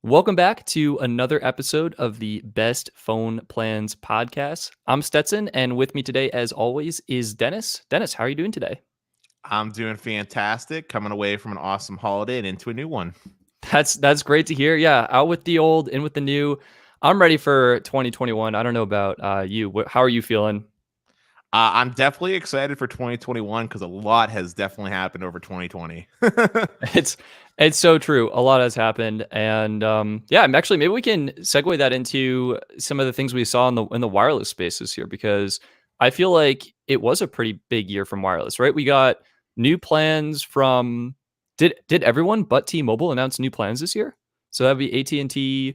Welcome back to another episode of the Best Phone Plans Podcast. I'm Stetson, and with me today, as always, is Dennis. Dennis, how are you doing today? I'm doing fantastic, coming away from an awesome holiday and into a new one. That's great to hear. Yeah, out with the old, in with the new. I'm ready for 2021. I don't know about you. How are you feeling? I'm definitely excited for 2021 because a lot has definitely happened over 2020. It's it's so true. A lot has happened, and yeah, actually, maybe we can segue that into some of the things we saw in the wireless space this year, because I feel like it was a pretty big year from wireless, right? We got new plans from did everyone but T-Mobile announce new plans this year? So that'd be AT&T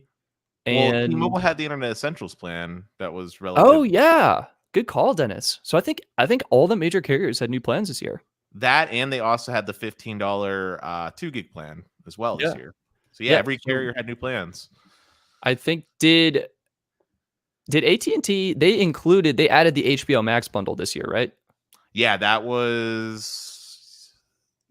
Well, T-Mobile and had the Internet Essentials plan that was oh relative. yeah, good call, Dennis. So I think all the major carriers had new plans this year. That and they also had the $15 2 gig plan as well this Yeah, year. So yeah, yeah. every So carrier had new plans. I think did AT&T, they added the HBO Max bundle this year, right? Yeah, that was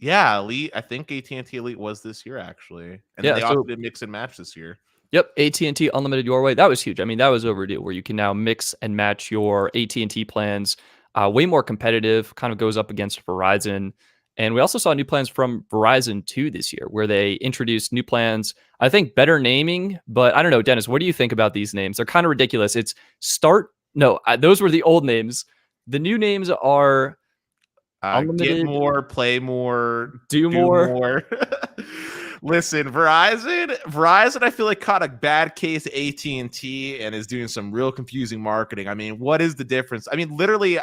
Elite. I think AT&T Elite was this year actually, and then Yeah, they also so did mix and match this year. yep, AT&T Unlimited Your Way. That was huge. I mean, that was overdue, where you can now mix and match your AT&T plans. Way more competitive, kind of goes up against Verizon. And we also saw new plans from Verizon too this year, where they introduced new plans. I think better naming, but I don't know, Dennis, what do you think about these names? They're kind of ridiculous. It's Start. No, those were the old names. The new names are Get Unlimited, more, play more, Do do More. more. Listen, Verizon, I feel like caught a bad case of AT&T and is doing some real confusing marketing. I mean, what is the difference? I mean, literally,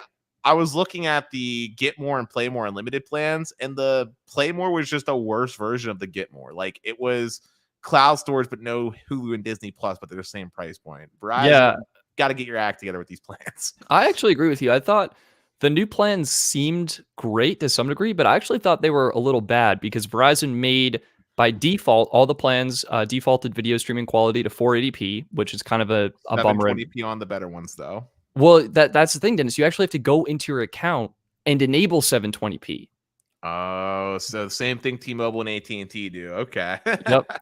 I was looking at the Get More and Play More Unlimited plans, and the Play More was just a worse version of the Get More. Like, it was cloud storage, but no Hulu and Disney Plus, but they're the same price point. Yeah, Verizon, got to get your act together with these plans. I actually agree with you. I thought the new plans seemed great to some degree, but I actually thought they were a little bad because Verizon made by default all the plans defaulted video streaming quality to 480p, which is kind of a bummer. 720p on the better ones, though. Well, that's the thing, Dennis. You actually have to go into your account and enable 720p. Oh, so the same thing T-Mobile and AT&T do. Okay.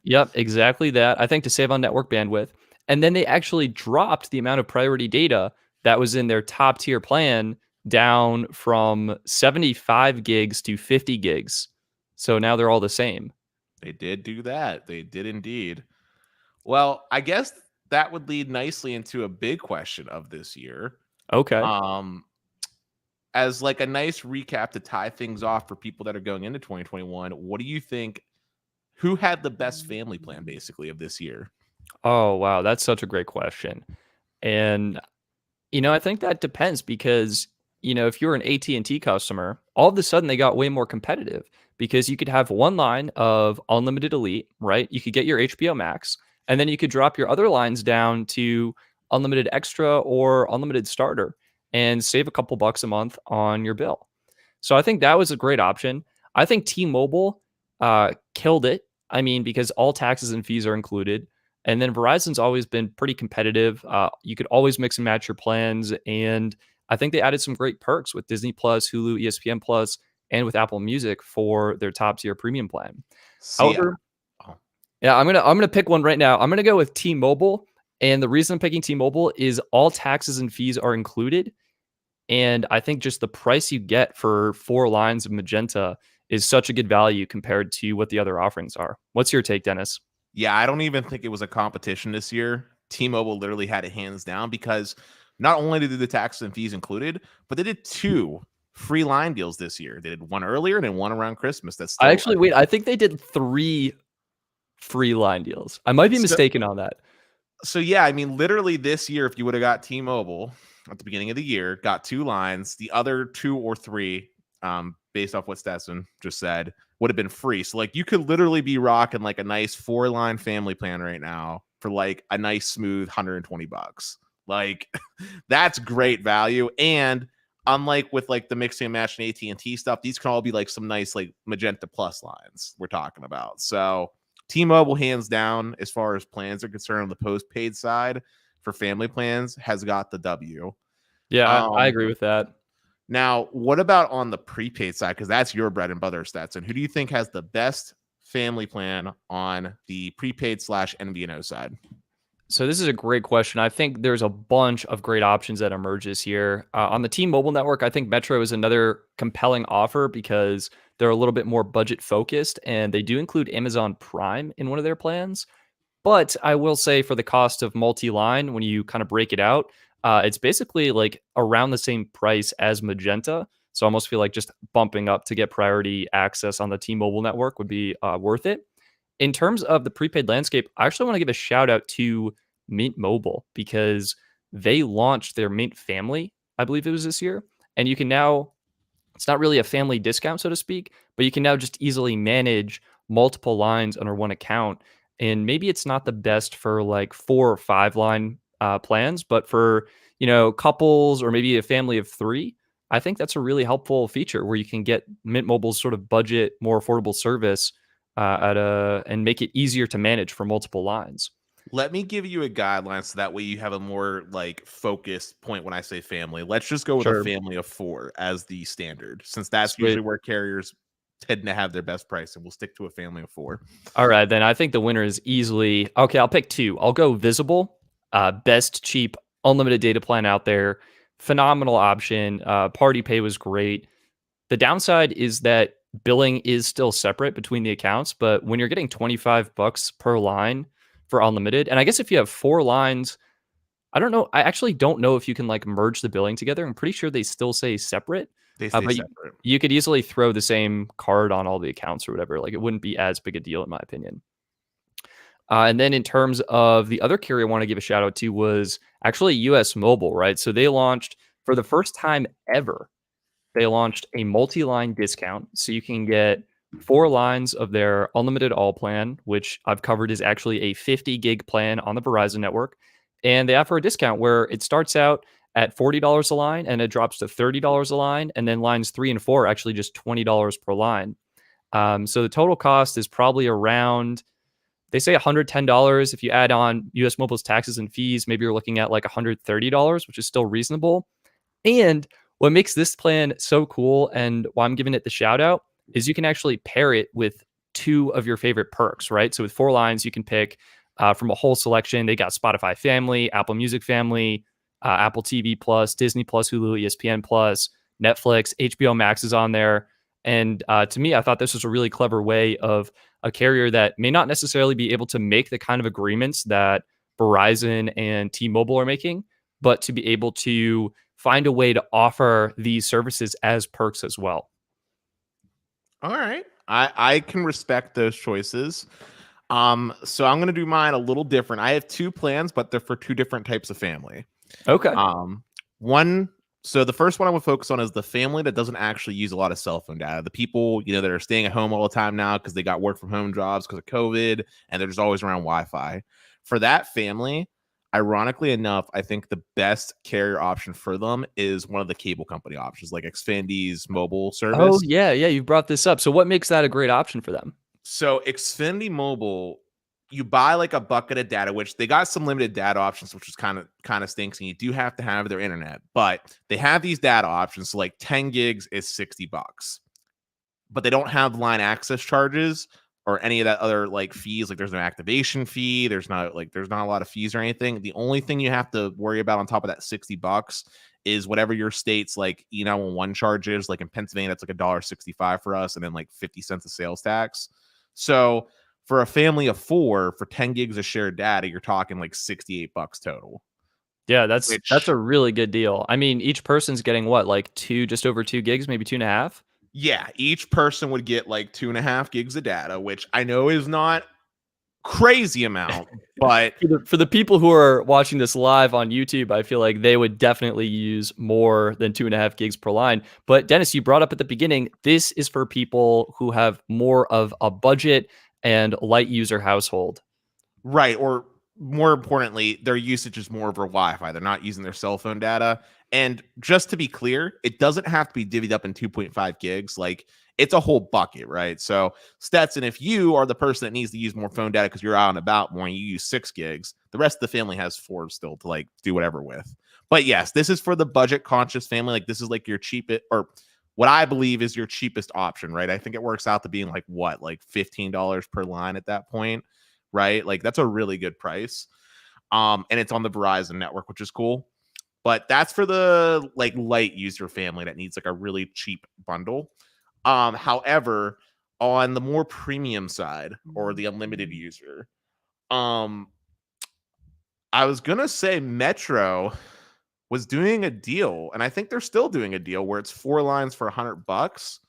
Yep, exactly that. I think to save on network bandwidth. And then they actually dropped the amount of priority data that was in their top tier plan down from 75 gigs to 50 gigs. So now they're all the same. They did do that. They did indeed. Well, I guess that would lead nicely into a big question of this year. Okay. Um, as like a nice recap to tie things off for people that are going into 2021, what do you think? Who had the best family plan basically of this year? Oh, wow. That's such a great question. And, I think that depends because, if you're an AT&T customer, all of a sudden they got way more competitive because you could have one line of unlimited elite, right? You could get your HBO Max, and then you could drop your other lines down to unlimited extra or unlimited starter and save a couple bucks a month on your bill. So I think that was a great option. I think T-Mobile killed it. I mean, because all taxes and fees are included. And then Verizon's always been pretty competitive. You could always mix and match your plans. And I think they added some great perks with Disney Plus, Hulu, ESPN Plus, and with Apple Music for their top tier premium plan. See, However, oh, yeah, I'm gonna pick one right now. I'm gonna go with T-Mobile. And the reason I'm picking T-Mobile is all taxes and fees are included. And I think just the price you get for 4 lines of Magenta is such a good value compared to what the other offerings are. What's your take, Dennis? yeah, I don't even think it was a competition this year. T-Mobile literally had it hands down because not only did the taxes and fees included, but they did 2 free line deals this year. They did one earlier and then one around Christmas. That's still I think they did 3 free line deals. I might be so, mistaken on that. so yeah, I mean, literally this year, if you would have got T-Mobile at the beginning of the year, got 2 lines, the other 2 or 3, based off what Stetson just said, would have been free. So like you could literally be rocking like a nice 4-line family plan right now for like a nice smooth $120. Like that's great value. And unlike with like the mixing and matching AT&T stuff, these can all be like some nice like Magenta Plus lines we're talking about. So T-Mobile, hands down, as far as plans are concerned on the postpaid side for family plans, has got the W. Yeah, I Um, agree with that. Now, what about on the prepaid side? Because that's your bread and butter, Stetson. Who do you think has the best family plan on the prepaid / MVNO side? So this is a great question. I think there's a bunch of great options that emerges here. On the T-Mobile network, I think Metro is another compelling offer because they're a little bit more budget focused and they do include Amazon Prime in one of their plans. But I will say for the cost of multi-line, when you kind of break it out, it's basically like around the same price as Magenta. So I almost feel like just bumping up to get priority access on the T-Mobile network would be worth it. In terms of the prepaid landscape, I actually want to give a shout out to Mint Mobile because they launched their Mint family, I believe it was this year. And you can now, it's not really a family discount, so to speak, but you can now just easily manage multiple lines under one account. And maybe it's not the best for like 4 or 5 line plans, but for, couples or maybe a family of 3, I think that's a really helpful feature where you can get Mint Mobile's sort of budget, more affordable service and make it easier to manage for multiple lines. Let me give you a guideline so that way you have a more like focused point when I say family. Let's just go with a Sure. family of 4 as the standard, since that's Sweet. usually where carriers tend to have their best price, and we'll stick to a family of 4. All right, then I think the winner is easily okay. I'll pick 2. I'll go Visible, best cheap unlimited data plan out there. Phenomenal option. Party Pay was great. The downside is that billing is still separate between the accounts, but when you're getting $25 per line for unlimited, and I guess if you have 4 lines, I don't know. I actually don't know if you can like merge the billing together. I'm pretty sure they still say separate. They stay But separate. you could easily throw the same card on all the accounts or whatever. Like it wouldn't be as big a deal in my opinion. And then in terms of the other carrier I want to give a shout out to was actually US Mobile, right? So they launched for the first time ever, they launched a multi-line discount. So you can get 4 lines of their unlimited all plan, which I've covered is actually a 50 gig plan on the Verizon network. And they offer a discount where it starts out at $40 a line and it drops to $30 a line. And then lines 3 and 4 are actually just $20 per line. So the total cost is probably around, they say $110. If you add on US Mobile's taxes and fees, maybe you're looking at like $130, which is still reasonable. And what makes this plan so cool and why I'm giving it the shout out is you can actually pair it with 2 of your favorite perks, right? So with 4 lines, you can pick from a whole selection. They got Spotify Family, Apple Music Family, Apple TV Plus, Disney Plus, Hulu, ESPN Plus, Netflix, HBO Max is on there. And to me, I thought this was a really clever way of a carrier that may not necessarily be able to make the kind of agreements that Verizon and T-Mobile are making, but to be able to find a way to offer these services as perks as well. All right. I can respect those choices. So I'm gonna do mine a little different. I have 2 plans, but they're for 2 different types of family. Okay. So the first one I would focus on is the family that doesn't actually use a lot of cell phone data. The people, that are staying at home all the time now because they got work from home jobs because of COVID, and they're just always around Wi-Fi. For that family, ironically enough, I think the best carrier option for them is one of the cable company options, like Xfinity's mobile service. Oh, yeah. You brought this up. So what makes that a great option for them? So Xfinity Mobile, you buy like a bucket of data, which they got some limited data options, which is kind of stinks, and you do have to have their internet. But they have these data options. So like 10 gigs is $60, but they don't have line access charges or any of that other like fees. Like there's no activation fee. There's not a lot of fees or anything. The only thing you have to worry about on top of that $60 is whatever your state's like E911 charges. Like in Pennsylvania, that's like $1.65 for us, and then like 50 cents of sales tax. So for a family of 4, for 10 gigs of shared data, you're talking like $68 total. Yeah, that's a really good deal. I mean, each person's getting what, like just over 2 gigs, maybe 2.5? Yeah, each person would get like 2.5 gigs of data, which I know is not crazy amount, but for the people who are watching this live on YouTube, I feel like they would definitely use more than 2.5 gigs per line. But Dennis, you brought up at the beginning, this is for people who have more of a budget and light user household. Right. Or more importantly, their usage is more over Wi-Fi. They're not using their cell phone data. And just to be clear, it doesn't have to be divvied up in 2.5 gigs. Like it's a whole bucket, right? So Stetson, if you are the person that needs to use more phone data because you're out and about more and you use 6 gigs, the rest of the family has 4 still to like do whatever with. But yes, this is for the budget conscious family. Like this is like your cheapest, or what I believe is your cheapest option, right? I think it works out to being like what, like $15 per line at that point, right? Like that's a really good price. And it's on the Verizon network, which is cool. But that's for the like light user family that needs like a really cheap bundle. However, on the more premium side or the unlimited user, um, I was gonna say Metro was doing a deal, and I think they're still doing a deal where it's 4 lines for $100.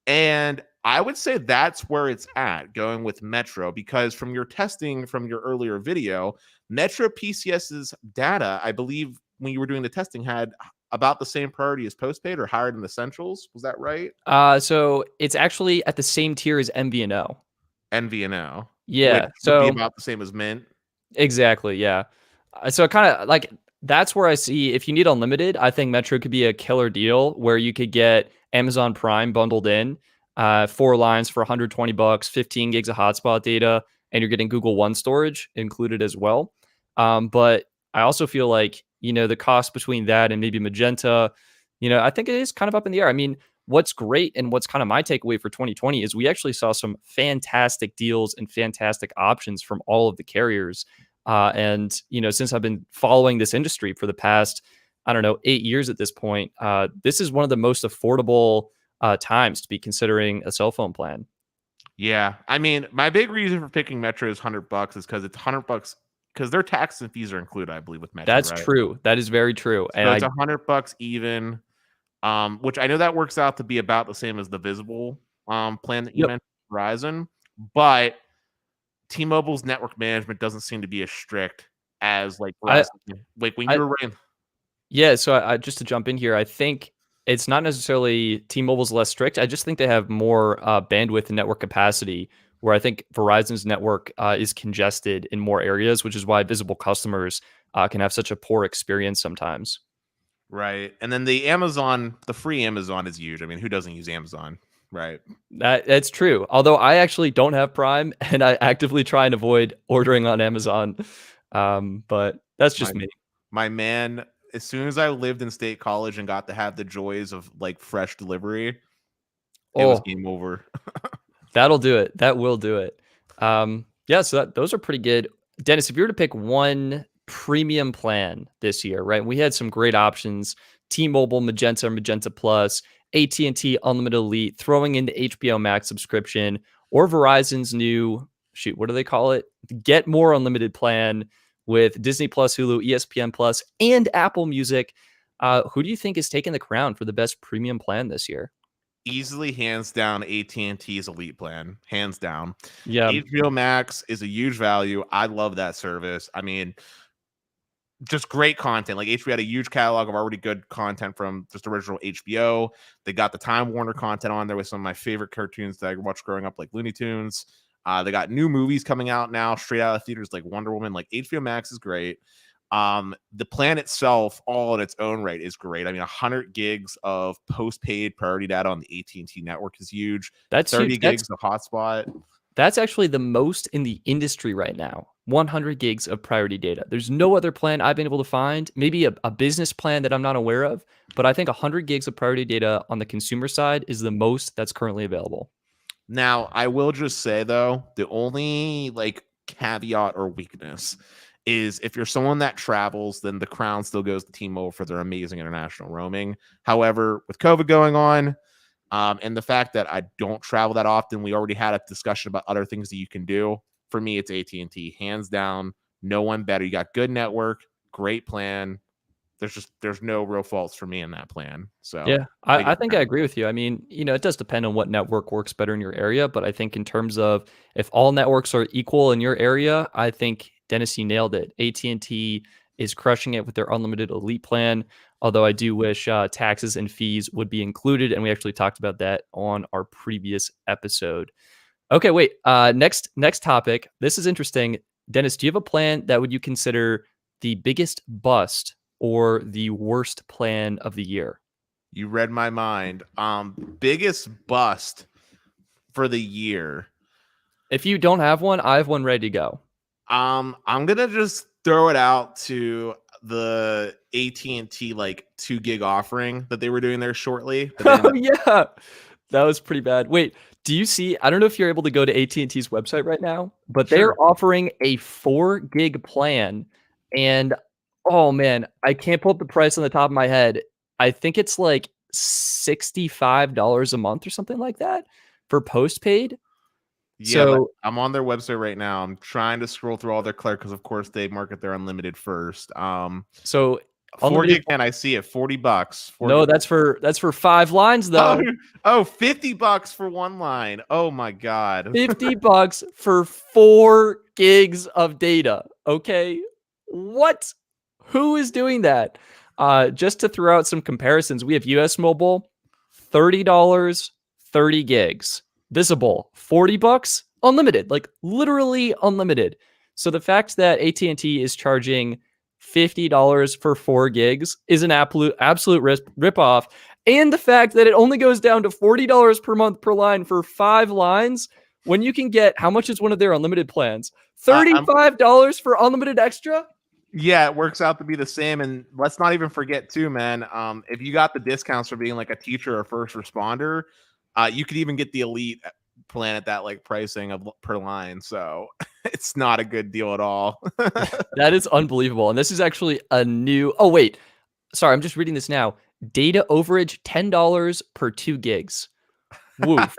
And I would say that's where it's at, going with Metro, because from your testing from your earlier video, Metro PCS's data, I believe when you were doing the testing, had about the same priority as postpaid or higher than Essentials. Was that right? So it's actually at the same tier as MVNO. NVNO, which Yeah. would be So about the same as Mint. exactly, yeah. So kind of like that's where I see if you need unlimited, I think Metro could be a killer deal where you could get Amazon Prime bundled in, 4 lines for $120, 15 gigs of hotspot data, and you're getting Google One storage included as well. But I also feel like, the cost between that and maybe Magenta, I think it is kind of up in the air. I mean, what's great and what's kind of my takeaway for 2020 is we actually saw some fantastic deals and fantastic options from all of the carriers. And since I've been following this industry for the past, I don't know, 8 years at this point, this is one of the most affordable times to be considering a cell phone plan. Yeah, I mean, my big reason for picking Metro is $100 is because it's $100 because their taxes and fees are included, I believe, with Metro, That's right? true. That is very true. And So it's $100 even, which I know that works out to be about the same as the Visible plan that you yep. mentioned, Verizon, but T-Mobile's network management doesn't seem to be as strict as like I, Verizon. Like when you I, were running, yeah. So just to jump in here, I think it's not necessarily T-Mobile's less strict. I just think they have more bandwidth and network capacity. Where I think Verizon's network is congested in more areas, which is why visible customers can have such a poor experience sometimes. right? And then the free Amazon is huge. I mean, who doesn't use Amazon, right? That's true. Although I actually don't have Prime, and I actively try and avoid ordering on Amazon. But that's My just me. my man, as soon as I lived in state college and got to have the joys of like fresh delivery, it was Oh, game over. that'll do it. That will do it. Yeah. So those are pretty good. Dennis, if you were to pick one premium plan this year, right? We had some great options: T-Mobile, Magenta, Magenta Plus, AT&T Unlimited Elite, throwing in the HBO Max subscription, or Verizon's new what do they call it? Get More Unlimited plan with Disney Plus, Hulu, ESPN Plus, and Apple Music. Who do you think is taking the crown for the best premium plan this year? Easily, hands down, AT&T's Elite plan, hands down. Yeah, HBO Max is a huge value. I love that service. I mean, just great content. Like HBO had a huge catalog of already good content from just original HBO. They got the Time Warner content on there with some of my favorite cartoons that I watched growing up, like Looney Tunes. They got new movies coming out now, straight out of theaters, like Wonder Woman. Like HBO Max is great. The plan itself, all in its own right, is great. I mean, 100 gigs of postpaid priority data on the AT&T network is huge. that's 30 huge. gigs of hotspot. That's actually the most in the industry right now. 100 gigs of priority data. There's no other plan I've been able to find. Maybe a business plan that I'm not aware of, but I think 100 gigs of priority data on the consumer side is the most that's currently available. Now, I will just say though, the only like caveat or weakness is if you're someone that travels, then the crown still goes to T-Mobile for their amazing international roaming. However, with COVID going on, and the fact that I don't travel that often, we already had a discussion about other things that you can do. For me, it's AT&T, hands down. No one better. You got good network, great plan. There's no real faults for me in that plan. So Yeah, they I get the think I crown. agree with you. I mean, it does depend on what network works better in your area, but I think in terms of if all networks are equal in your area, I think Dennis, you nailed it. AT&T is crushing it with their unlimited elite plan. Although I do wish taxes and fees would be included, and we actually talked about that on our previous episode. Okay, wait. Next topic. This is interesting. Dennis, do you have a plan that would you consider the biggest bust or the worst plan of the year? You read my mind. Biggest bust for the year. If you don't have one, I have one ready to go. I'm gonna just throw it out to the AT&T like 2 gig offering that they were doing there shortly. But Oh then yeah, that was pretty bad. Wait, do you see? I don't know if you're able to go to AT&T's website right now, but they are sure. offering a 4 gig plan, and oh man, I can't pull up the price on the top of my head. I think it's like $65 a month or something like that for postpaid. Yeah, So I'm on their website right now. I'm trying to scroll through all their clear because of course they market their unlimited first. so 4 unlimited. gig plan, I see it, $40. 4 No, gig. that's for 5 lines Oh, though. oh, $50 for one line. Oh my god. $50 for 4 gigs of data. Okay. What? Who is doing that? Just to throw out some comparisons, we have US Mobile, $30, 30 gigs. Visible, $40, unlimited, like literally unlimited. So the fact that AT&T is charging $50 for 4 gigs is an absolute rip-off. And the fact that it only goes down to $40 per month per line for 5 lines when you can get, how much is one of their unlimited plans? I'm $35 for unlimited extra? Yeah, it works out to be the same. And let's not even forget too, man. If you got the discounts for being like a teacher or first responder, you could even get the elite plan at that like pricing of per line. So it's not a good deal at all. That is unbelievable. And this is actually a new, oh wait, sorry, I'm just reading this now. Data overage, $10 per 2 gigs. Woof.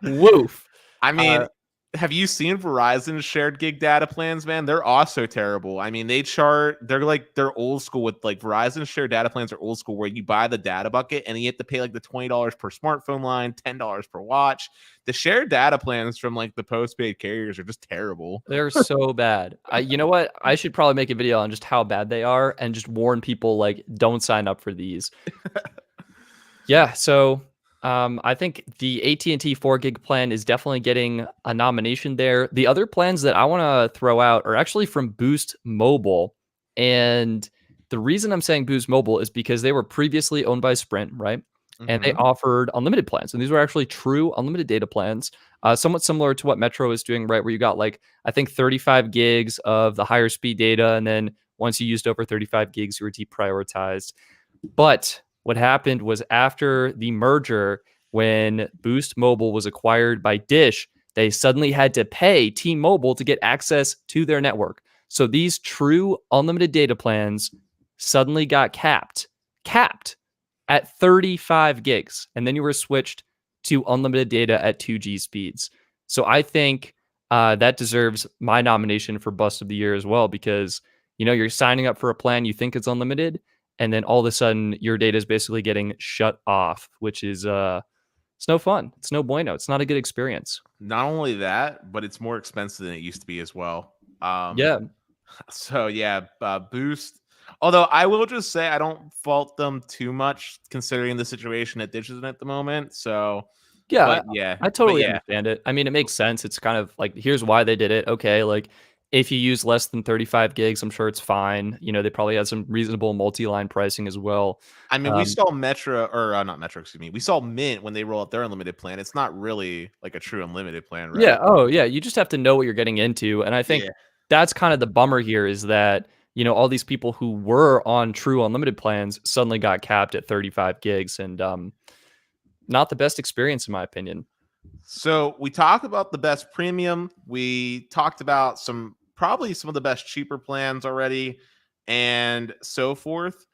Woof. I mean, have you seen Verizon's shared gig data plans, man? They're also terrible. I mean, they're old school with like Verizon's shared data plans are old school where you buy the data bucket and you have to pay like the $20 per smartphone line, $10 per watch. The shared data plans from like the postpaid carriers are just terrible. They're so bad. You know what? I should probably make a video on just how bad they are and just warn people like don't sign up for these. Yeah, so I think the AT&T 4 gig plan is definitely getting a nomination there. The other plans that I want to throw out are actually from Boost Mobile. And the reason I'm saying Boost Mobile is because they were previously owned by Sprint, right? And they Mhm. offered unlimited plans. And these were actually true unlimited data plans, somewhat similar to what Metro is doing, right? Where you got like, I think 35 gigs of the higher speed data. And then once you used over 35 gigs, you were deprioritized. But what happened was after the merger, when Boost Mobile was acquired by Dish, they suddenly had to pay T-Mobile to get access to their network. So these true unlimited data plans suddenly got capped at 35 gigs. And then you were switched to unlimited data at 2G speeds. So I think that deserves my nomination for Bust of the Year as well, because you're signing up for a plan you think it's unlimited, and then all of a sudden your data is basically getting shut off, which is it's no fun. It's no bueno. It's not a good experience. Not only that, but it's more expensive than it used to be as well. Um, Yeah. so yeah, Boost. Although I will just say I don't fault them too much considering the situation that Dish is in at the moment. So, Yeah, but yeah, I but totally yeah, understand it. I mean, it makes sense. It's kind of like, here's why they did it. Okay, like if you use less than 35 gigs, I'm sure it's fine. They probably had some reasonable multi-line pricing as well. I mean, we Um, saw Metro or not Metro, excuse me. We saw Mint when they roll out their unlimited plan. It's not really like a true unlimited plan, yeah, right? oh yeah, you just have to know what you're getting into, and I think Yeah. that's kind of the bummer here is that all these people who were on true unlimited plans suddenly got capped at 35 gigs, and not the best experience in my opinion. So we talked about the best premium. We talked about probably some of the best cheaper plans already and so forth.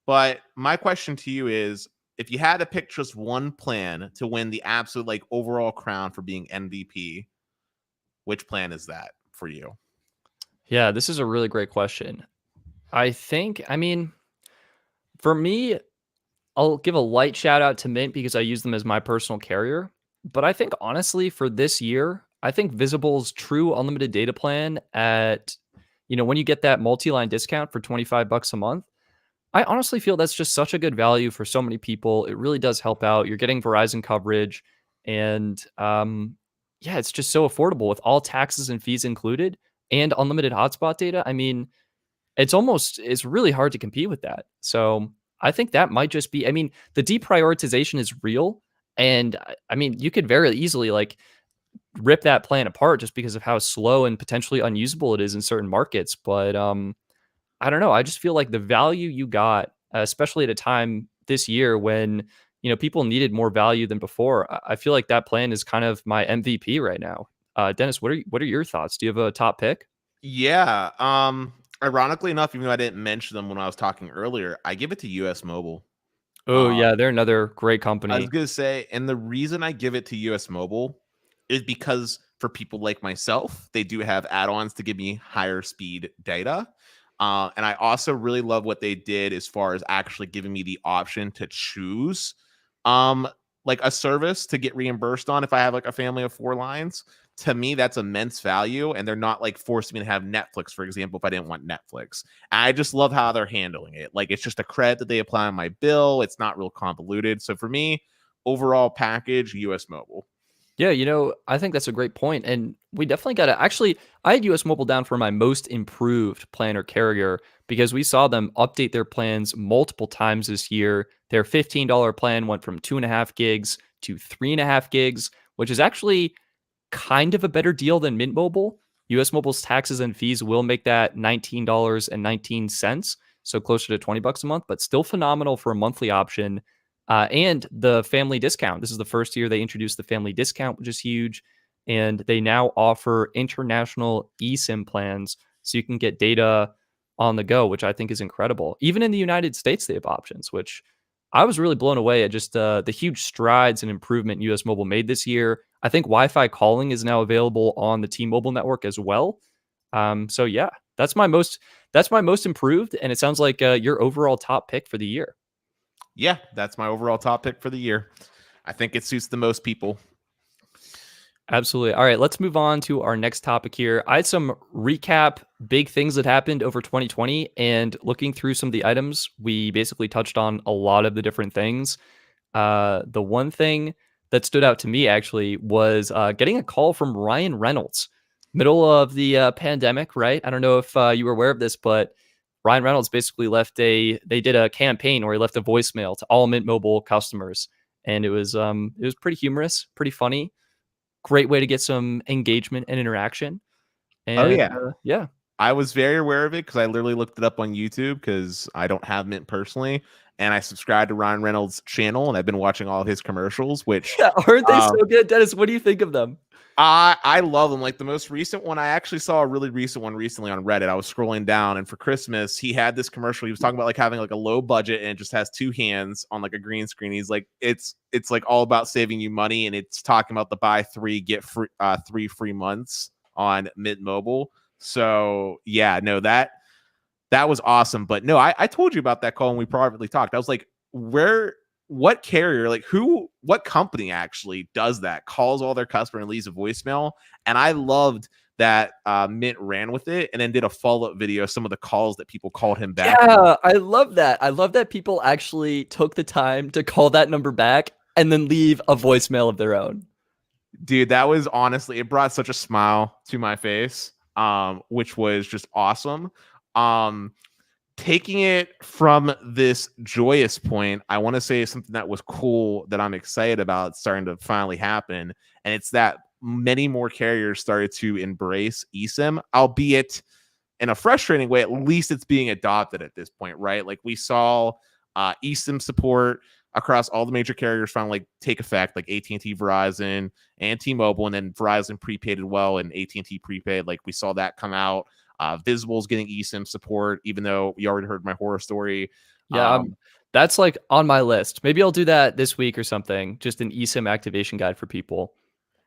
But my question to you is if you had to pick just one plan to win the absolute like overall crown for being MVP, which plan is that for you? Yeah, this is a really great question. I mean, for me, I'll give a light shout out to Mint because I use them as my personal carrier. But I think honestly, for this year, I think Visible's true unlimited data plan at, when you get that multi-line discount for $25 a month, I honestly feel that's just such a good value for so many people. It really does help out. You're getting Verizon coverage, and yeah, it's just so affordable with all taxes and fees included and unlimited hotspot data. I mean, it's really hard to compete with that. So I think that might just be, I mean, the deprioritization is real. And I mean, you could very easily like rip that plan apart just because of how slow and potentially unusable it is in certain markets. But I don't know. I just feel like the value you got, especially at a time this year when people needed more value than before. I feel like that plan is kind of my MVP right now. Dennis, what are your thoughts? Do you have a top pick? Yeah. Ironically enough, even though I didn't mention them when I was talking earlier, I give it to US Mobile. Oh Uh, yeah, they're another great I was company. gonna say, and the reason I give it to US Mobile is because for people like myself, they do have add-ons to give me higher speed data. And I also really love what they did as far as actually giving me the option to choose um like a service to get reimbursed on if I have like a family of 4 lines. To me, that's immense value, and they're not like forcing me to have Netflix, for example, if I didn't want Netflix. I just love how they're handling it. Like it's just a credit that they apply on my bill. It's not real convoluted. So for me, overall package, US Mobile. Yeah, I think that's a great point, and we definitely got to actually. I had US Mobile down for my most improved plan or carrier because we saw them update their plans multiple times this year. Their $15 plan went from 2.5 gigs to 3.5 gigs, which is actually kind of a better deal than Mint Mobile. US Mobile's taxes and fees will make that $19.19, so closer to $20 a month, but still phenomenal for a monthly option. And the family discount. This is the first year they introduced the family discount, which is huge. And they now offer international eSIM plans so you can get data on the go, which I think is incredible. Even in the United States, they have options, which I was really blown away at just the huge strides and improvement US Mobile made this year. I think Wi-Fi calling is now available on the T-Mobile network as well. So yeah, that's my most improved, and it sounds like your overall top pick for the year. Yeah, that's my overall top pick for the year. I think it suits the most people. Absolutely. All right, let's move on to our next topic here. I had some recap big things that happened over 2020, and looking through some of the items, we basically touched on a lot of the different things. The one thing that stood out to me actually was getting a call from Ryan Reynolds, middle of the pandemic, right? I don't know if you were aware of this, but Ryan Reynolds basically they did a campaign where he left a voicemail to all Mint Mobile customers, and it was pretty humorous, pretty funny, great way to get some engagement and interaction. Oh And yeah. yeah, I was very aware of it because I literally looked it up on YouTube because I don't have Mint personally. And I subscribed to Ryan Reynolds' channel and I've been watching all of his commercials, which yeah, aren't they so um, good, Dennis? What do you think of them? I love them. Like the most recent one, I actually saw a really recent one recently on Reddit. I was scrolling down, and for Christmas, he had this commercial. He was talking about like having like a low budget, and it just has two hands on like a green screen. He's like, it's like all about saving you money, and it's talking about the buy three get free 3 free months on Mint Mobile. So yeah, no, that was awesome. But no, I told you about that call when we privately talked. I was like, what carrier, like what company actually does that, calls all their customer and leaves a voicemail? And I loved that Mint ran with it and then did a follow-up video of some of the calls that people called him back. Yeah, I love that. I love that people actually took the time to call that number back and then leave a voicemail of their own. Dude, that was honestly, it brought such a smile to my face, which was just awesome. Um, Taking it from this joyous point, I want to say something that was cool that I'm excited about starting to finally happen. And it's that many more carriers started to embrace eSIM, albeit in a frustrating way. At least it's being adopted at this point, right? Like we saw eSIM support across all the major carriers finally take effect, like AT&T, Verizon, and T-Mobile, and then Verizon prepaid as well, and AT&T prepaid. Like we saw that come out. Visible's getting eSIM support, even though you already heard my horror story. Yeah, that's like on my list. Maybe I'll do that this week or something. Just an eSIM activation guide for people.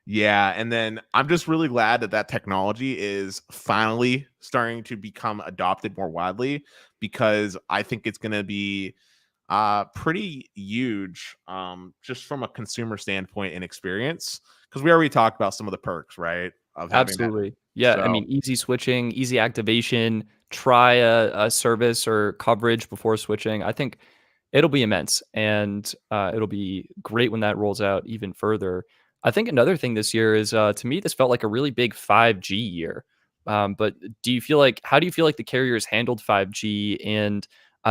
Yeah, and then I'm just really glad that that technology is finally starting to become adopted more widely because I think it's going to be pretty huge just from a consumer standpoint and experience because we already talked about some of the perks, right, of having that. Absolutely. Yeah, I So mean, easy switching, easy activation, try a service or coverage before switching. I think it'll be immense, and it'll be great when that rolls out even further. I think another thing this year is, to me, this felt like a really big 5G year. But how do you feel like the carriers handled 5G? And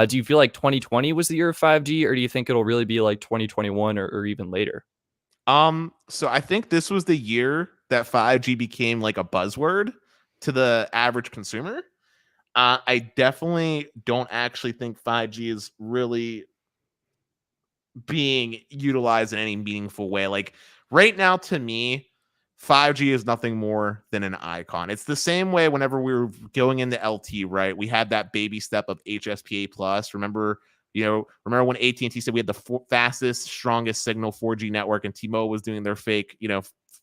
do you feel like 2020 was the year of 5G, or do you think it'll really be like 2021 or even later? so I think this was the year that 5G became like a buzzword to the average consumer. I definitely don't actually think 5G is really being utilized in any meaningful way. Like right now, to me, 5G is nothing more than an icon. It's the same way whenever we were going into LT, right? We had that baby step of HSPA plus. Remember when AT&T said we had the fastest, strongest signal 4G network, and T-Mobile was doing their fake,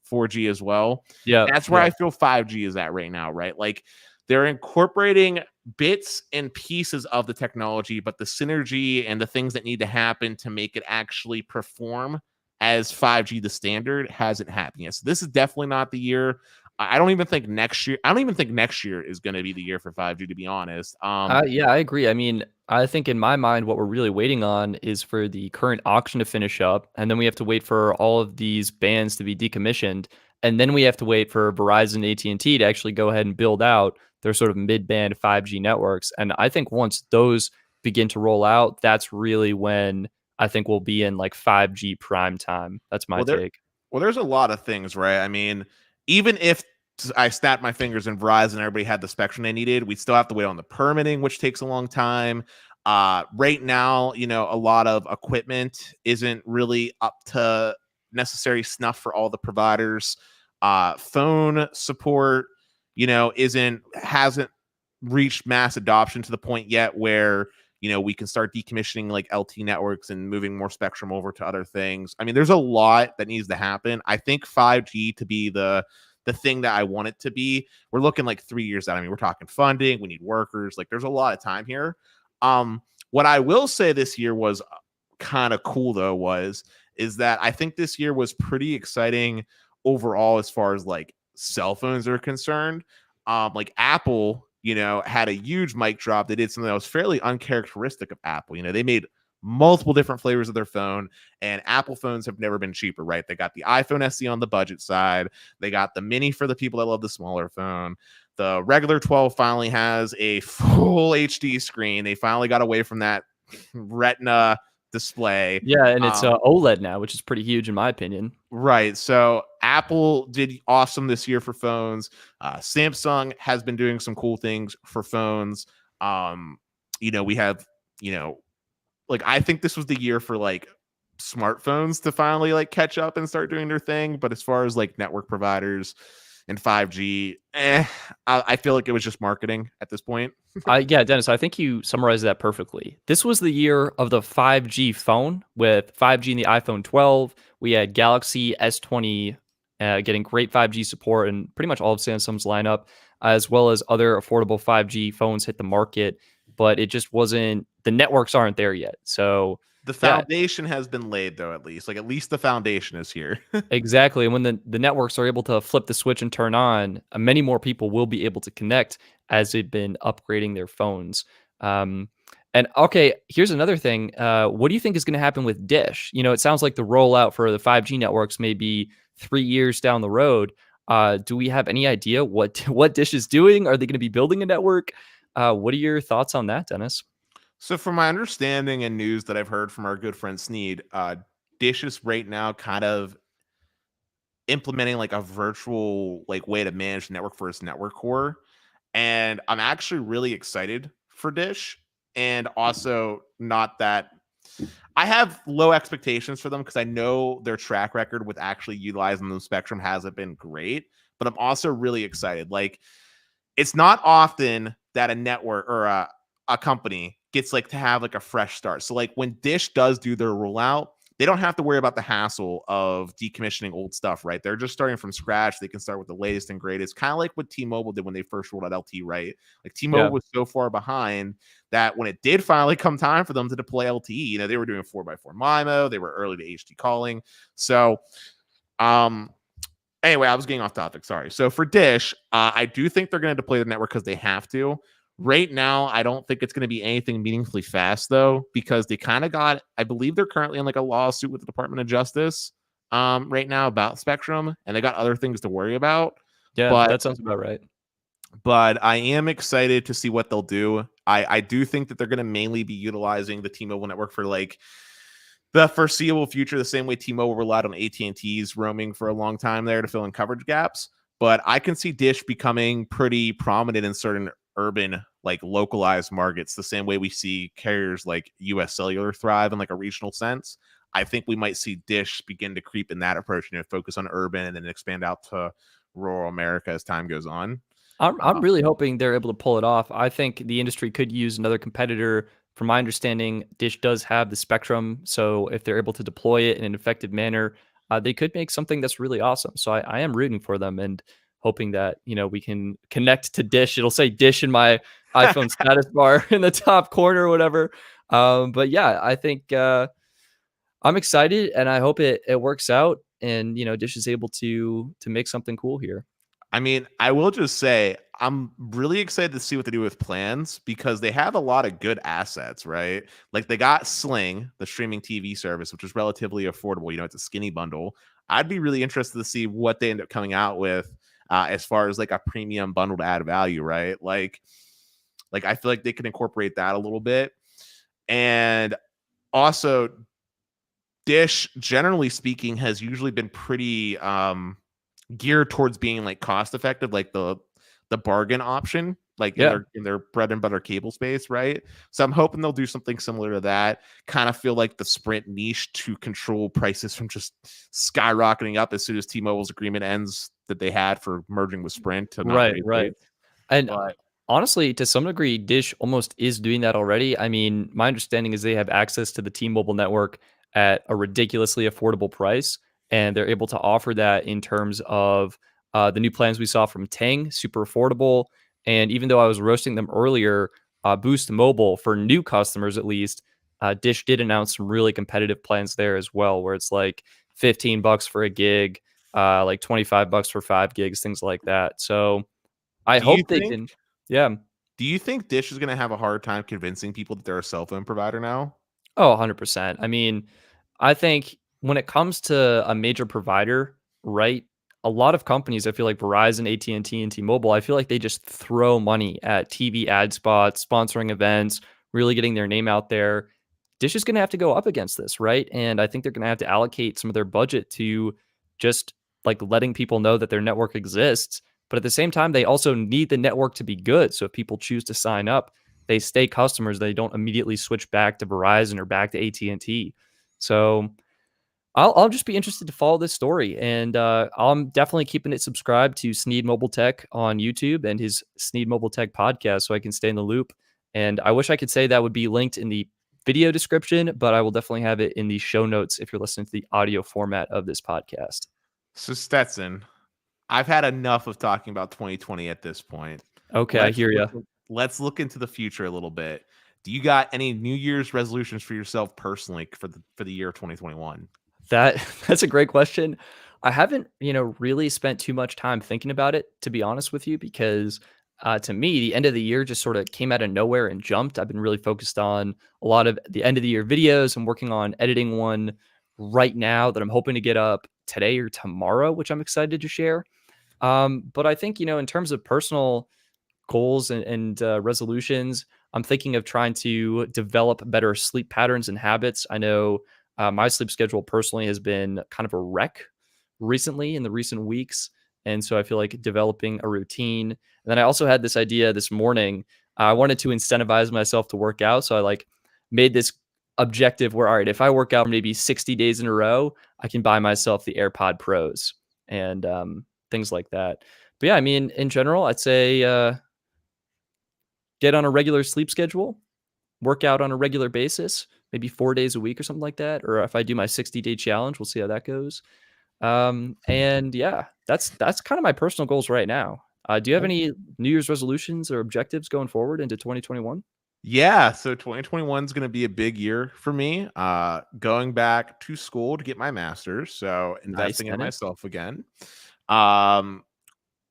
4G as well. Yeah, That's where I feel 5G is at right now, right? Like they're incorporating bits and pieces of the technology, but the synergy and the things that need to happen to make it actually perform as 5G the standard hasn't happened yet. So this is definitely not the year. I don't even think next year is going to be the year for 5G, to be honest. Yeah, I agree. I mean, I think in my mind, what we're really waiting on is for the current auction to finish up, and then we have to wait for all of these bands to be decommissioned, and then we have to wait for Verizon, AT&T to actually go ahead and build out their sort of mid-band 5G networks. And I think once those begin to roll out, that's really when I think we'll be in like 5G prime time. That's my well, there, take. well, there's a lot of things, right? I mean, even if I snapped my fingers and Verizon, everybody had the spectrum they needed, we still have to wait on the permitting, which takes a long time. Right now, a lot of equipment isn't really up to necessary snuff for all the providers. Phone support, hasn't reached mass adoption to the point yet where we can start decommissioning like LT networks and moving more spectrum over to other things. I mean, there's a lot that needs to happen. I think 5G to be the thing that I want it to be. We're looking like 3 years out. I mean, we're talking funding, we need workers. Like there's a lot of time here. What I will say this year was kind of cool though is that I think this year was pretty exciting overall as far as like cell phones are concerned. Like Apple, had a huge mic drop. They did something that was fairly uncharacteristic of Apple. They made multiple different flavors of their phone, and Apple phones have never been cheaper, right? They got the iPhone SE on the budget side. They got the mini for the people that love the smaller phone. The regular 12 finally has a full HD screen. They finally got away from that Retina display. Yeah, and it's OLED now, which is pretty huge in my opinion. Right. So Apple did awesome this year for phones. Samsung has been doing some cool things for phones. We have, like I think this was the year for like smartphones to finally like catch up and start doing their thing. But as far as like network providers and 5G, I feel like it was just marketing at this point. Yeah, Dennis, I think you summarized that perfectly. This was the year of the 5G phone with 5G in the iPhone 12. We had Galaxy S20 getting great 5G support, and pretty much all of Samsung's lineup, as well as other affordable 5G phones hit the market. But it just wasn't, the networks aren't there yet. So the foundation has been laid, though, at least the foundation is here. Exactly. And when the networks are able to flip the switch and turn on, many more people will be able to connect as they've been upgrading their phones. And okay, here's another thing. What do you think is going to happen with Dish? It sounds like the rollout for the 5G networks may be 3 years down the road. Do we have any idea what Dish is doing? Are they going to be building a network? What are your thoughts on that, Dennis? So from my understanding and news that I've heard from our good friend Sneed, Dish is right now kind of implementing like a virtual like way to manage the network for its network core. And I'm actually really excited for Dish. And also not that I have low expectations for them because I know their track record with actually utilizing the spectrum hasn't been great, but I'm also really excited. Like it's not often that a network or a company gets like to have like a fresh start. So like when Dish does do their rollout, they don't have to worry about the hassle of decommissioning old stuff, right? They're just starting from scratch. They can start with the latest and greatest, kind of like what T-Mobile did when they first rolled out LT, right? Like T-Mobile was so far behind that when it did finally come time for them to deploy LTE, they were doing 4x4 MIMO. They were early to HD calling. So, anyway, I was getting off topic. Sorry. So for Dish, I do think they're going to deploy the network because they have to. Right now, I don't think it's going to be anything meaningfully fast, though, because they kind of got, I believe they're currently in like a lawsuit with the Department of Justice right now about Spectrum, and they got other things to worry about. Yeah, that sounds about right. But I am excited to see what they'll do. I do think that they're going to mainly be utilizing the T-Mobile network for like the foreseeable future, the same way T-Mobile relied on AT&T's roaming for a long time there to fill in coverage gaps. But I can see Dish becoming pretty prominent in certain urban, like localized markets, the same way we see carriers like US Cellular thrive in like a regional sense. I think we might see Dish begin to creep in that approach, focus on urban and then expand out to rural America as time goes on. I'm really hoping they're able to pull it off. I think the industry could use another competitor. From my understanding, Dish does have the spectrum, so if they're able to deploy it in an effective manner, they could make something that's really awesome. So I am rooting for them and hoping that we can connect to Dish. It'll say Dish in my iPhone status bar in the top corner or whatever. But yeah, I think I'm excited, and I hope it works out, and Dish is able to make something cool here. I mean, I will just say I'm really excited to see what they do with plans because they have a lot of good assets, right? Like they got Sling, the streaming TV service, which is relatively affordable. It's a skinny bundle. I'd be really interested to see what they end up coming out with as far as like a premium bundle to add value, right? Like I feel like they can incorporate that a little bit. And also, Dish, generally speaking, has usually been pretty geared towards being like cost effective, like the bargain option, like Yeah. in their bread and butter cable space, right? So I'm hoping they'll do something similar to that. Kind of feel like the Sprint niche to control prices from just skyrocketing up as soon as T-Mobile's agreement ends that they had for merging with Sprint to not Right, raise right. rates. And But honestly, to some degree, Dish almost is doing that already. I mean, my understanding is they have access to the T-Mobile network at a ridiculously affordable price, and they're able to offer that in terms of the new plans we saw from Tang, super affordable. And even though I was roasting them earlier, Boost Mobile for new customers at least, Dish did announce some really competitive plans there as well, where it's like $15 for a gig, like $25 for 5 gigs, things like that. So I do you hope they think can. Yeah. do you think Dish is going to have a hard time convincing people that they're a cell phone provider now? Oh, 100%. I mean, I think when it comes to a major provider, right? A lot of companies, I feel like Verizon, AT&T, and T-Mobile, I feel like they just throw money at TV ad spots, sponsoring events, really getting their name out there. Dish is going to have to go up against this, right? And I think they're going to have to allocate some of their budget to just like letting people know that their network exists. But at the same time, they also need the network to be good. So if people choose to sign up, they stay customers. They don't immediately switch back to Verizon or back to AT&T. So I'll just be interested to follow this story, and I'm definitely keeping it subscribed to Sneed Mobile Tech on YouTube and his Sneed Mobile Tech podcast, so I can stay in the loop. And I wish I could say that would be linked in the video description, but I will definitely have it in the show notes if you're listening to the audio format of this podcast. So Stetson, I've had enough of talking about 2020 at this point. Okay, I Let's hear look, you. let's look into the future a little bit. Do you got any New Year's resolutions for yourself personally for the year of 2021? That's a great question. I haven't, really spent too much time thinking about it, to be honest with you, because to me, the end of the year just sort of came out of nowhere and jumped. I've been really focused on a lot of the end of the year videos. I'm working on editing one right now that I'm hoping to get up today or tomorrow, which I'm excited to share. But I think, in terms of personal goals and resolutions, I'm thinking of trying to develop better sleep patterns and habits. I know my sleep schedule personally has been kind of a wreck recently in the recent weeks. And so I feel like developing a routine. And then I also had this idea this morning. I wanted to incentivize myself to work out. So I made this objective where, all right, if I work out maybe 60 days in a row, I can buy myself the AirPod Pros and things like that. But yeah, I mean, in general, I'd say get on a regular sleep schedule, work out on a regular basis, maybe 4 days a week or something like that. Or if I do my 60-day challenge, we'll see how that goes. And yeah, that's kind of my personal goals right now. Do you have any New Year's resolutions or objectives going forward into 2021? Yeah, so 2021 is going to be a big year for me. Going back to school to get my master's, so Nice, investing in Dennis. myself again. Um,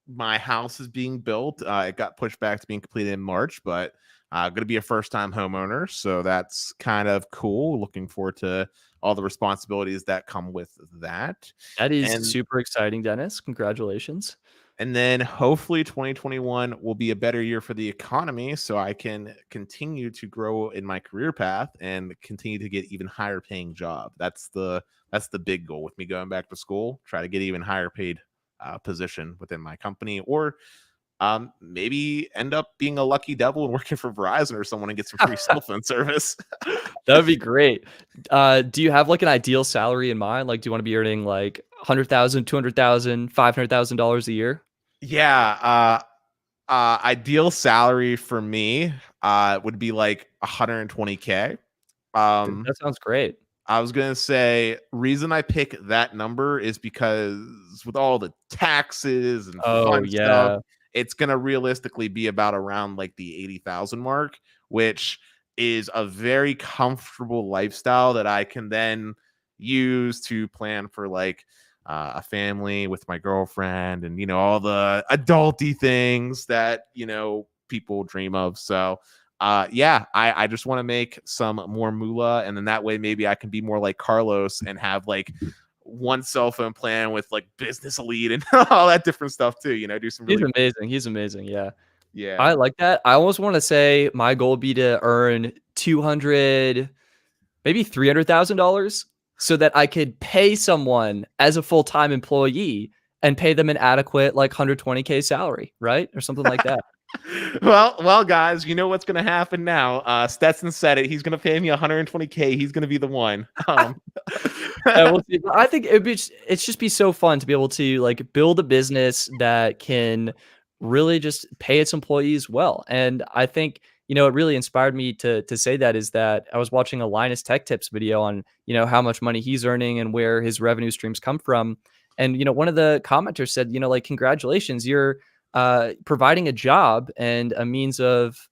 my house is being built. It got pushed back to being completed in March, but going to be a first-time homeowner, so that's kind of cool. Looking forward to all the responsibilities that come with that, That is and super exciting, Dennis. Congratulations. and then hopefully 2021 will be a better year for the economy so I can continue to grow in my career path and continue to get even higher paying job. That's the big goal with me going back to school, try to get even higher paid position within my company or maybe end up being a lucky devil and working for Verizon or someone and get some free cell phone service. That would be great. Do you have like an ideal salary in mind? Like, do you want to be earning like 100,000, 200,000, $500,000 a year? Yeah. Ideal salary for me would be like 120K. That sounds great. I was gonna say reason I pick that number is because with all the taxes and Oh, fun stuff, yeah. it's gonna realistically be about around like the 80,000 mark, which is a very comfortable lifestyle that I can then use to plan for like a family with my girlfriend and all the adulty things that people dream of. So yeah, I just want to make some more moolah, and then that way maybe I can be more like Carlos and have like one cell phone plan with like business elite and all that different stuff too. Do some He's really amazing. He's amazing. Yeah. yeah. I like that. I almost want to say my goal would be to earn 200, maybe $300,000 so that I could pay someone as a full-time employee and pay them an adequate like 120K salary, right? Or something like that. Well, guys, you know what's gonna happen now. Stetson said it. He's gonna pay me 120K. He's gonna be the one. We'll see. But I think it's just be so fun to be able to like build a business that can really just pay its employees well. And I think it really inspired me to say that is that I was watching a Linus Tech Tips video on how much money he's earning and where his revenue streams come from. And one of the commenters said, like, congratulations, you're providing a job and a means of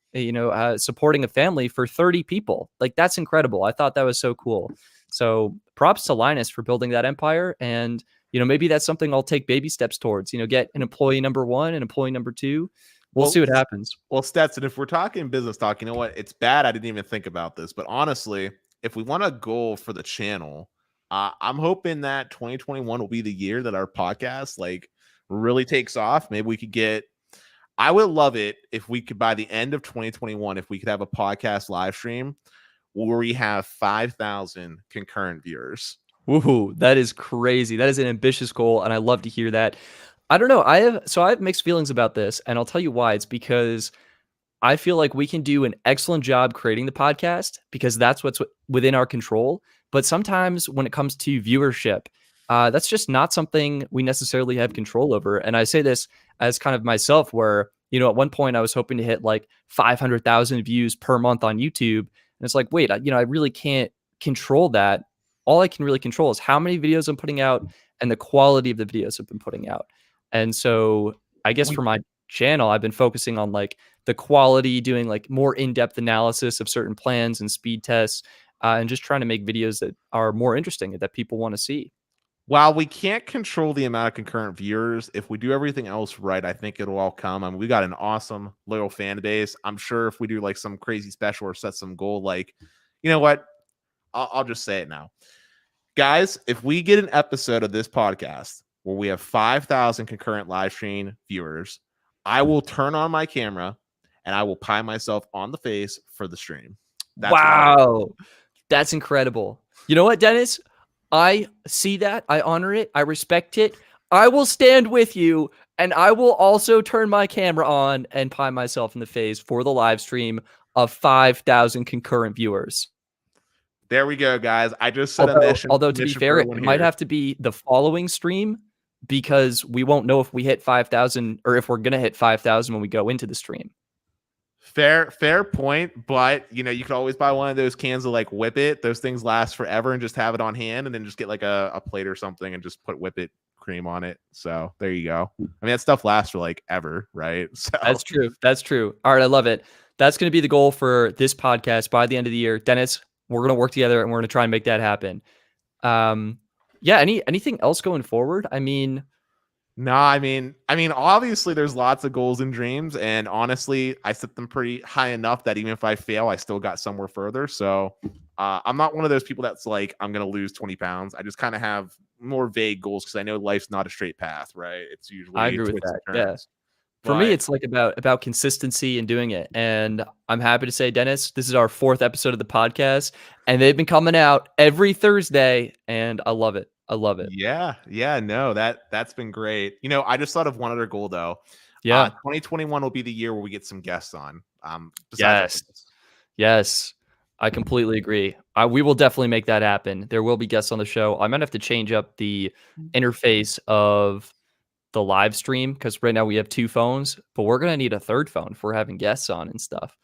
supporting a family for 30 people. Like, that's incredible. I thought that was so cool. So props to Linus for building that empire. And maybe that's something I'll take baby steps towards. Get an employee number 1 and employee number 2. We'll see what happens. Well, Stetson, if we're talking business talk, you know what? It's bad I didn't even think about this, but honestly, if we want a goal for the channel, I'm hoping that 2021 will be the year that our podcast like really takes off. Maybe we could get. I would love it if we could, by the end of 2021, if we could have a podcast live stream where we have 5,000 concurrent viewers. Woohoo, that is crazy. That is an ambitious goal, and I love to hear that. I don't know. I have mixed feelings about this, and I'll tell you why. It's because I feel like we can do an excellent job creating the podcast because that's what's within our control. But sometimes when it comes to viewership, that's just not something we necessarily have control over. And I say this as kind of myself, where at one point I was hoping to hit like 500,000 views per month on YouTube, and it's like, wait, I really can't control that. All I can really control is how many videos I'm putting out and the quality of the videos I've been putting out. And so I guess for my channel, I've been focusing on like the quality, doing like more in-depth analysis of certain plans and speed tests, and just trying to make videos that are more interesting and that people want to see. While we can't control the amount of concurrent viewers, if we do everything else right, I think it'll all come. I mean, we got an awesome loyal fan base. I'm sure if we do like some crazy special or set some goal, like, you know what? I'll just say it now. Guys, if we get an episode of this podcast where we have 5,000 concurrent live stream viewers, I will turn on my camera and I will pie myself on the face for the stream. Wow. That's incredible. You know what, Dennis? I see that. I honor it. I respect it. I will stand with you, and I will also turn my camera on and pie myself in the face for the live stream of 5,000 concurrent viewers. There we go, guys. I just said a mission. Although to be fair, it might have to be the following stream because we won't know if we hit 5,000 or if we're going to hit 5,000 when we go into the stream. Fair point, but you could always buy one of those cans of like Whip It. Those things last forever, and just have it on hand, and then just get like a plate or something, and just put Whip It cream on it. So there you go. I mean, that stuff lasts for like ever, right? So That's true. All right, I love it. That's going to be the goal for this podcast by the end of the year. Dennis, we're going to work together, and we're going to try and make that happen. Yeah. Anything else going forward? I mean, no, I mean, obviously there's lots of goals and dreams, and honestly, I set them pretty high enough that even if I fail, I still got somewhere further. So I'm not one of those people that's like, I'm going to lose 20 pounds. I just kind of have more vague goals because I know life's not a straight path, right? It's usually I agree with that. Yeah. For me, it's like about consistency and doing it. And I'm happy to say, Dennis, this is our 4th episode of the podcast, and they've been coming out every Thursday, and I love it. I love it. Yeah. No, that's been great. I just thought of one other goal though. Yeah. 2021 will be the year where we get some guests on. Besides our Yes. favorites. Yes. I completely agree. We will definitely make that happen. There will be guests on the show. I might have to change up the interface of the live stream because right now we have 2 phones, but we're gonna need a 3rd phone if we're having guests on and stuff.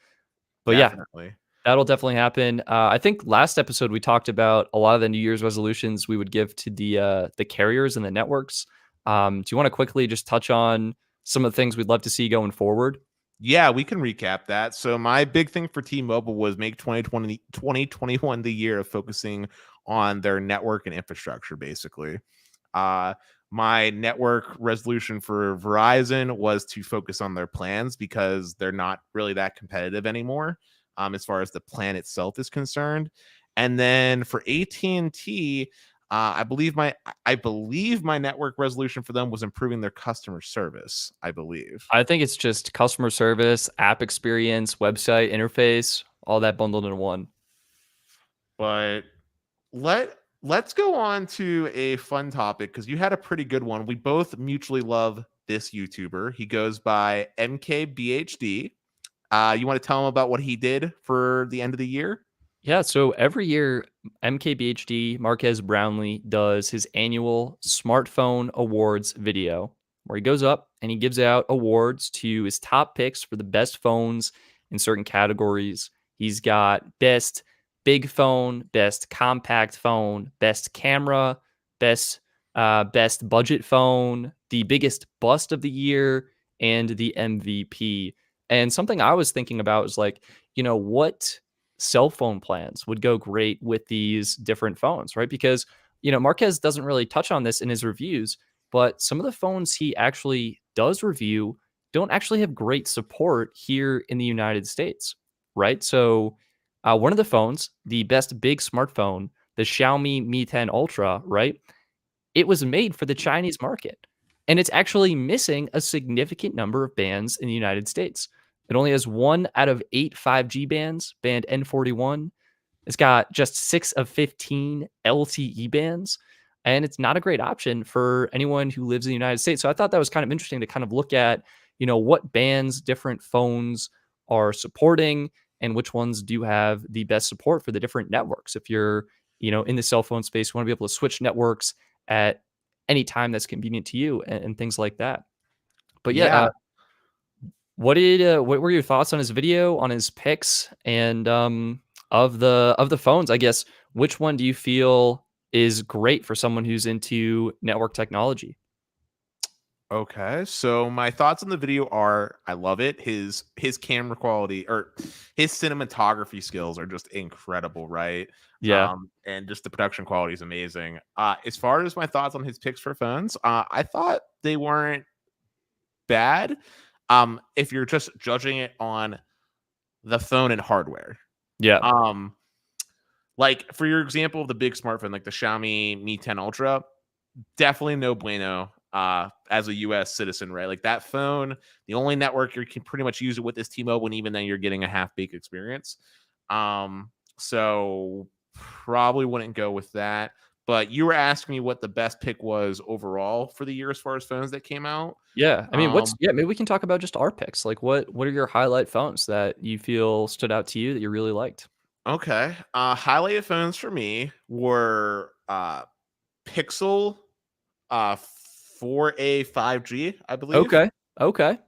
But yeah, Definitely. that'll definitely happen. I think last episode we talked about a lot of the New Year's resolutions we would give to the carriers and the networks. Do you want to quickly just touch on some of the things we'd love to see going forward? Yeah, we can recap that. So my big thing for T-Mobile was make 2021 the year of focusing on their network and infrastructure, basically. My network resolution for Verizon was to focus on their plans because they're not really that competitive anymore, as far as the plan itself is concerned. And then for AT&T, I believe my network resolution for them was improving their customer service. I believe. I think it's just customer service, app experience, website interface, all that bundled in one. But let's go on to a fun topic because you had a pretty good one. We both mutually love this YouTuber. He goes by MKBHD. You want to tell him about what he did for the end of the year? Yeah, so every year, MKBHD Marquez Brownlee does his annual smartphone awards video where he goes up and he gives out awards to his top picks for the best phones in certain categories. He's got best big phone, best compact phone, best camera, best budget phone, the biggest bust of the year, and the MVP. And something I was thinking about is like, what cell phone plans would go great with these different phones, right? Because, Marquez doesn't really touch on this in his reviews, but some of the phones he actually does review don't actually have great support here in the United States, right? So, one of the phones, the best big smartphone, the Xiaomi Mi 10 Ultra, right? It was made for the Chinese market. And it's actually missing a significant number of bands in the United States. It only has 1 out of 8 5G bands, band N41. It's got just 6 of 15 LTE bands, and it's not a great option for anyone who lives in the United States. So I thought that was kind of interesting to kind of look at, what bands different phones are supporting and which ones do have the best support for the different networks. If you're, in the cell phone space, you want to be able to switch networks at any time that's convenient to you and things like that. But yeah, Yeah. what were your thoughts on his video, on his picks, and of the phones? I guess which one do you feel is great for someone who's into network technology? Okay, so my thoughts on the video are I love it. His camera quality or his cinematography skills are just incredible, right? Yeah, And just the production quality is amazing. As far as my thoughts on his picks for phones, I thought they weren't bad. If you're just judging it on the phone and hardware. yeah, Um, like for your example of the big smartphone, like the Xiaomi Mi 10 Ultra, definitely no bueno as a US citizen, right? Like that phone, the only network you can pretty much use it with is T-Mobile, and even then you're getting a half-baked experience. So probably wouldn't go with that. But you were asking me what the best pick was overall for the year as far as phones that came out. yeah. I mean, Um, maybe we can talk about just our picks. Like, what are your highlight phones that you feel stood out to you that you really liked? okay. Highlighted phones for me were Pixel 4A 5G, I believe. Okay, okay,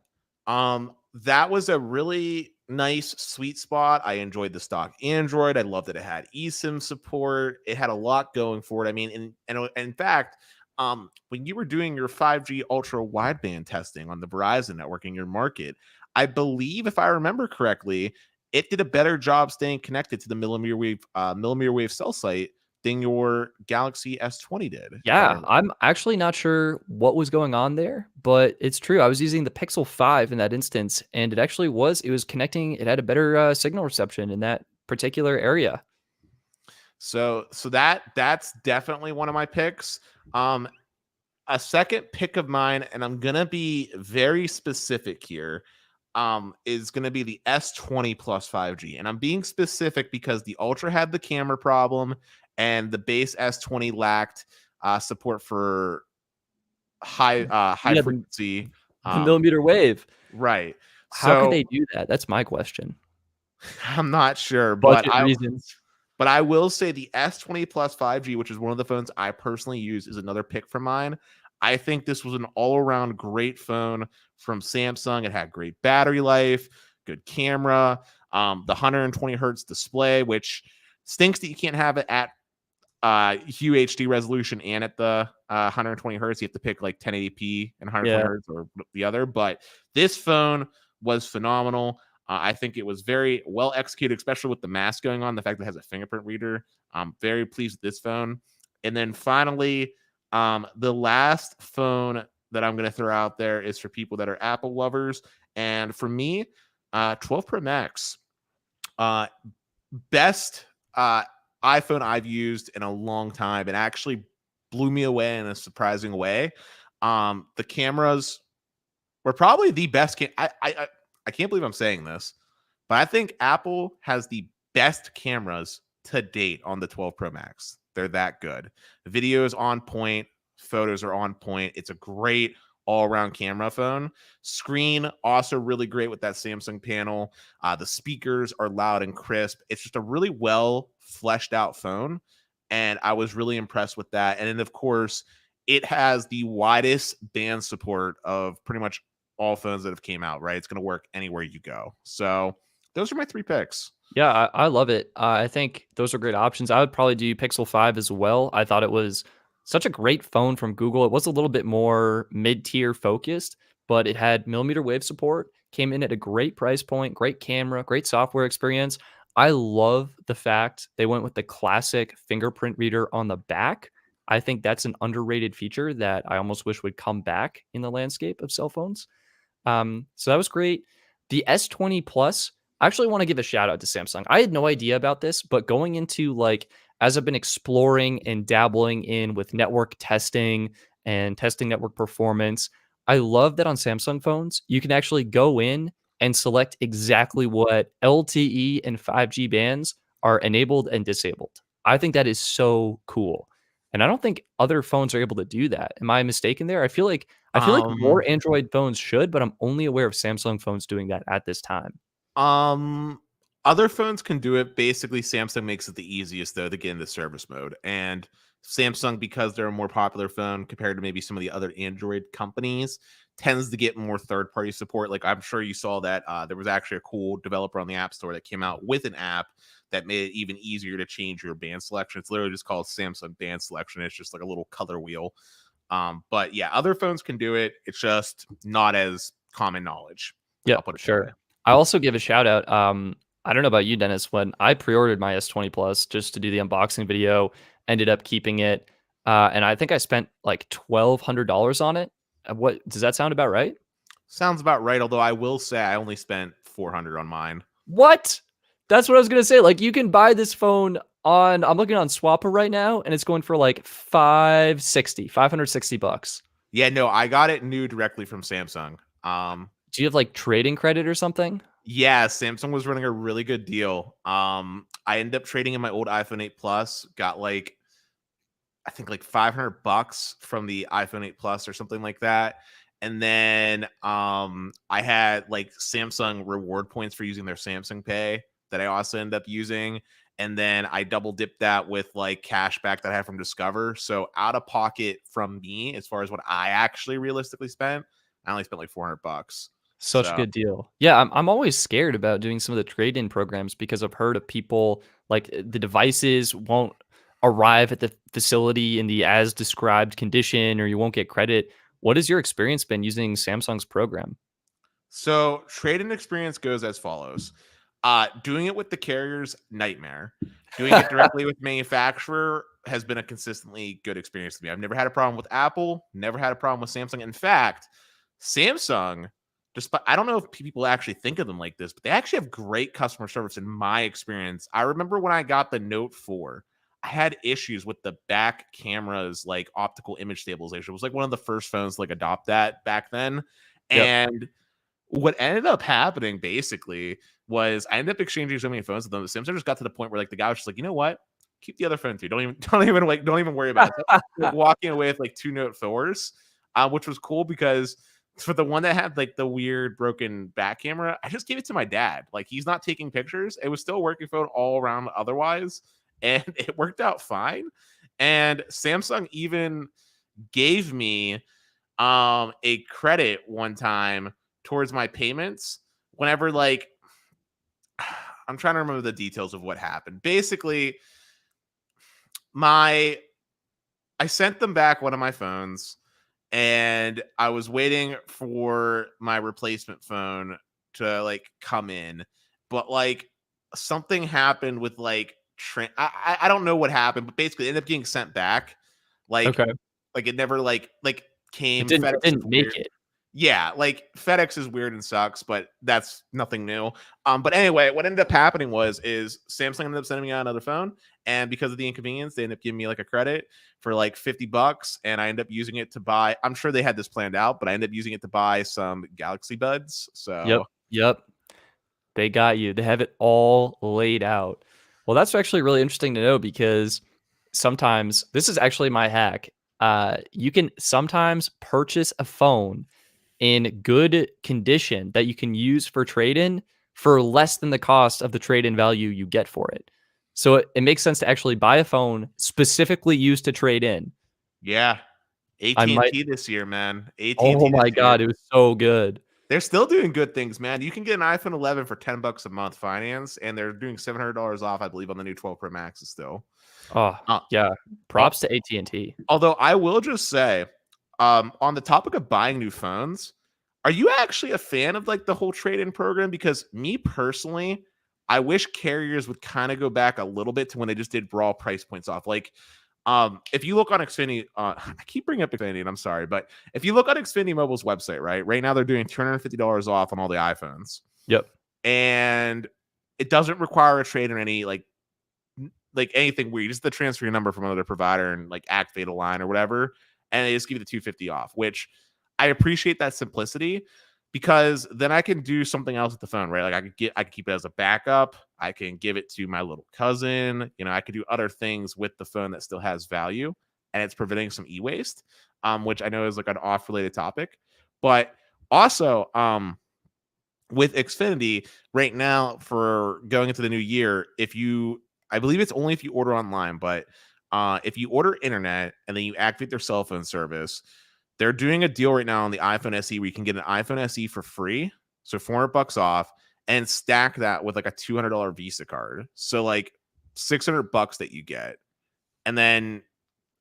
That was a really nice sweet spot. I enjoyed the stock Android. I loved that it had eSIM support. It had a lot going for it. I mean, and in fact, when you were doing your 5G ultra wideband testing on the Verizon network in your market, I believe, if I remember correctly, it did a better job staying connected to the millimeter wave cell site than your Galaxy S20 did. If I yeah. remember. I'm actually not sure what was going on there, but it's true. I was using the Pixel 5 in that instance, and it was connecting. It had a better signal reception in that particular area. So that's definitely one of my picks. A second pick of mine, and I'm gonna be very specific here, is gonna be the S20 plus 5G. And I'm being specific because the Ultra had the camera problem, and the base S20 lacked support for high Yeah, frequency The millimeter wave. Right. How could So they do that? That's my question. I'm not sure, but Budget reasons. I will say the S20 Plus 5G, which is one of the phones I personally use, is another pick from mine. I think this was an all-around great phone from Samsung. It had great battery life, good camera, the 120 hertz display, which stinks that you can't have it at UHD resolution and at the 120 hertz. You have to pick like 1080p and 120 Yeah. hertz or the other. But this phone was phenomenal. I think it was very well executed, especially with the mask going on. The fact that it has a fingerprint reader. I'm very pleased with this phone. And then finally, the last phone that I'm going to throw out there is for people that are Apple lovers. And for me, 12 Pro Max. Best iPhone I've used in a long time. It actually blew me away in a surprising way. The cameras were probably the best. I can't believe I'm saying this, but I think Apple has the best cameras to date on the 12 Pro Max. They're that good. The video is on point. Photos are on point. It's a great all-around camera phone. Screen also really great with that Samsung panel. The speakers are loud and crisp. It's just a really well fleshed out phone, and I was really impressed with that. And then of course, it has the widest band support of pretty much all phones that have came out. Right, it's going to work anywhere you go. So those are my 3 picks. Yeah, I love it. I think those are great options. I would probably do Pixel 5 as well. I thought it was such a great phone from Google. It was a little bit more mid-tier focused, but it had millimeter wave support, came in at a great price point, great camera, great software experience. I love the fact they went with the classic fingerprint reader on the back. I think that's an underrated feature that I almost wish would come back in the landscape of cell phones. So that was great. The S20 Plus, I actually want to give a shout out to Samsung. I had no idea about this, but going into like, as I've been exploring and dabbling in with network testing and testing network performance, I love that on Samsung phones, you can actually go in and select exactly what LTE and 5G bands are enabled and disabled. I think that is so cool. And I don't think other phones are able to do that. Am I mistaken there? I feel like more Android phones should, but I'm only aware of Samsung phones doing that at this time. Um, Other phones can do it. Basically, Samsung makes it the easiest though to get into service mode. And Samsung, because they're a more popular phone compared to maybe some of the other Android companies, tends to get more third-party support. Like I'm sure you saw that there was actually a cool developer on the App Store that came out with an app that made it even easier to change your band selection. It's literally just called Samsung Band Selection. It's just like a little color wheel. But yeah, other phones can do it. It's just not as common knowledge. Yeah, I'll put it that sure. way. I also give a shout out. I don't know about you, Dennis. When I pre-ordered my S20 Plus just to do the unboxing video, ended up keeping it, and I think I spent like $1,200 on it. What does that sound about right? Sounds about right. Although I will say I only spent 400 on mine. What? That's what I was gonna say. Like you can buy this phone on. I'm looking on Swapper right now, and it's going for like 560 bucks. Yeah, no, I got it new directly from Samsung. Do you have like trading credit or something? Yeah, Samsung was running a really good deal. I ended up trading in my old iPhone 8 Plus, got like I think like 500 bucks from the iPhone 8 Plus or something like that. And then I had like Samsung reward points for using their Samsung Pay that I also ended up using. And then I double dipped that with like cash back that I had from Discover. So out of pocket from me, as far as what I actually realistically spent, I only spent like 400 bucks. Such a So good deal. Yeah, I'm always scared about doing some of the trade-in programs because I've heard of people like the devices won't arrive at the facility in the as described condition or you won't get credit. What has your experience been using Samsung's program? So trade-in experience goes as follows. Doing it with the carriers, nightmare. Doing it directly with manufacturer has been a consistently good experience to me. I've never had a problem with Apple, never had a problem with Samsung. In fact, Samsung, despite I don't know if people actually think of them like this, but they actually have great customer service in my experience. I remember when I got the Note 4, I had issues with the back cameras, like optical image stabilization. It was like one of the first phones to like adopt that back then. Yep. And what ended up happening basically was I ended up exchanging so many phones with them. Samsung just got to the point where like the guy was just like, you know what? Keep the other phone too. Don't even worry about it. Like walking away with like 2 Note 4s, which was cool because for the one that had like the weird broken back camera, I just gave it to my dad. Like he's not taking pictures. It was still a working phone all around otherwise, and it worked out fine. And Samsung even gave me a credit one time towards my payments whenever like I'm trying to remember the details of what happened. Basically, I sent them back one of my phones and I was waiting for my replacement phone to like come in, but like something happened with like I don't know what happened, but basically it ended up getting sent back. Like Okay. like it never like It came. didn't it FedEx is didn't make weird. it. Yeah, like FedEx is weird and sucks, but that's nothing new. But anyway, what ended up happening is Samsung ended up sending me out another phone, and because of the inconvenience, they ended up giving me like a credit for like $50, and I ended up using it to buy. I'm sure they had this planned out, but I ended up using it to buy some Galaxy Buds. Yep. So Yep. They got you. They have it all laid out. Well, that's actually really interesting to know because sometimes this is actually my hack. You can sometimes purchase a phone in good condition that you can use for trade-in for less than the cost of the trade-in value you get for it. So it makes sense to actually buy a phone specifically used to trade in. yeah, I might AT&T this year, man. Oh AT&T my this year. god, it was so good. They're still doing good things, man. You can get an iPhone 11 for $10 a month finance, and they're doing $700 off, I believe, on the new 12 Pro Max still. Oh, Uh, yeah. al- Props to AT&T. Although I will just say, on the topic of buying new phones, are you actually a fan of like the whole trade-in program? Because me personally, I wish carriers would kind of go back a little bit to when they just did raw price points off. Like, if you look on Xfinity, I keep bringing up Xfinity, and I'm sorry, but if you look on Xfinity Mobile's website, right now they're doing $250 off on all the iPhones, Yep. and it doesn't require a trade or any like anything weird. Just the transfer your number from another provider and like activate a line or whatever, and they just give you the 250 off, which I appreciate that simplicity because then I can do something else with the phone, right? Like I could keep it as a backup. I can give it to my little cousin. I could do other things with the phone that still has value and it's preventing some e-waste, which I know is like an off related topic. But also, with Xfinity right now for going into the new year, I believe it's only if you order online, but if you order internet and then you activate their cell phone service, they're doing a deal right now on the iPhone SE where you can get an iPhone SE for free, so $400 off, and stack that with like a $200 Visa card, so like $600 that you get, and then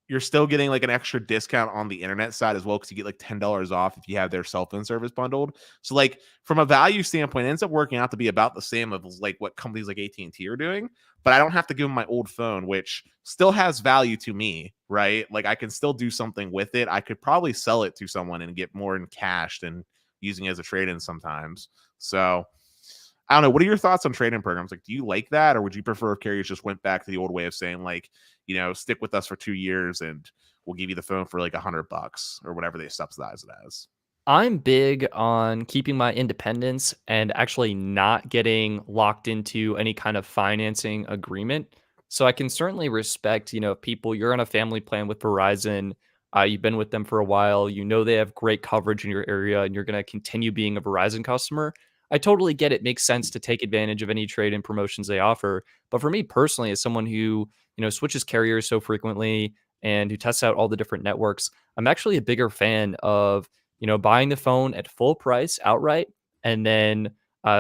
you're still getting like an extra discount on the internet side as well because you get like $10 off if you have their cell phone service bundled. So like from a value standpoint, it ends up working out to be about the same of like what companies like AT&T are doing, but I don't have to give them my old phone, which still has value to me, right? Like I can still do something with it. I could probably sell it to someone and get more in cash than using it as a trade-in sometimes. So I don't know. What are your thoughts on trade-in programs? Like, do you like that, or would you prefer if carriers just went back to the old way of saying, like, stick with us for 2 years and we'll give you the phone for like $100 or whatever they subsidize it as? I'm big on keeping my independence and actually not getting locked into any kind of financing agreement. So I can certainly respect, people, you're on a family plan with Verizon, you've been with them for a while, they have great coverage in your area and you're going to continue being a Verizon customer. I totally get it. Makes sense to take advantage of any trade and promotions they offer. But for me personally, as someone who, switches carriers so frequently and who tests out all the different networks, I'm actually a bigger fan of buying the phone at full price outright and then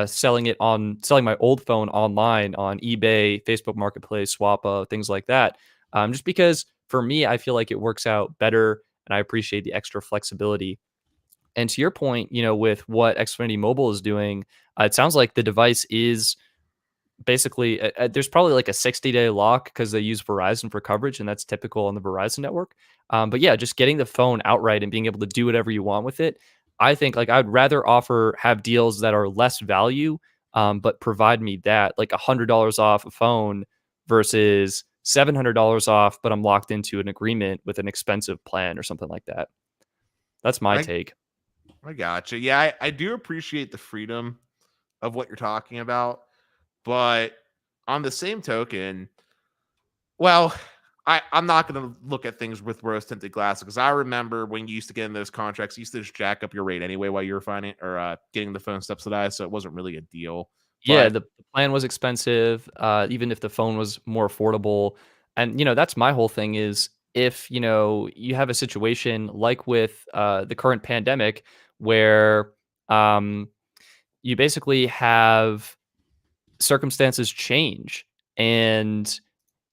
selling my old phone online on eBay, Facebook Marketplace, Swappa, things like that. Just because for me, I feel like it works out better and I appreciate the extra flexibility. And to your point, with what Xfinity Mobile is doing, it sounds like the device is basically there's probably like a 60-day lock because they use Verizon for coverage and that's typical on the Verizon network. But yeah, just getting the phone outright and being able to do whatever you want with it. I think like I'd rather have deals that are less value, but provide me that like $100 off a phone versus $700 off, but I'm locked into an agreement with an expensive plan or something like that. That's my I, take. I gotcha. Yeah, I do appreciate the freedom of what you're talking about. But on the same token, well, I'm not going to look at things with rose tinted glasses, because I remember when you used to get in those contracts, you used to just jack up your rate anyway while you were finding or getting the phone subsidized, so it wasn't really a deal. Yeah, But the plan was expensive, even if the phone was more affordable, and, that's my whole thing is if, you have a situation like with, the current pandemic where, um, you basically have circumstances change and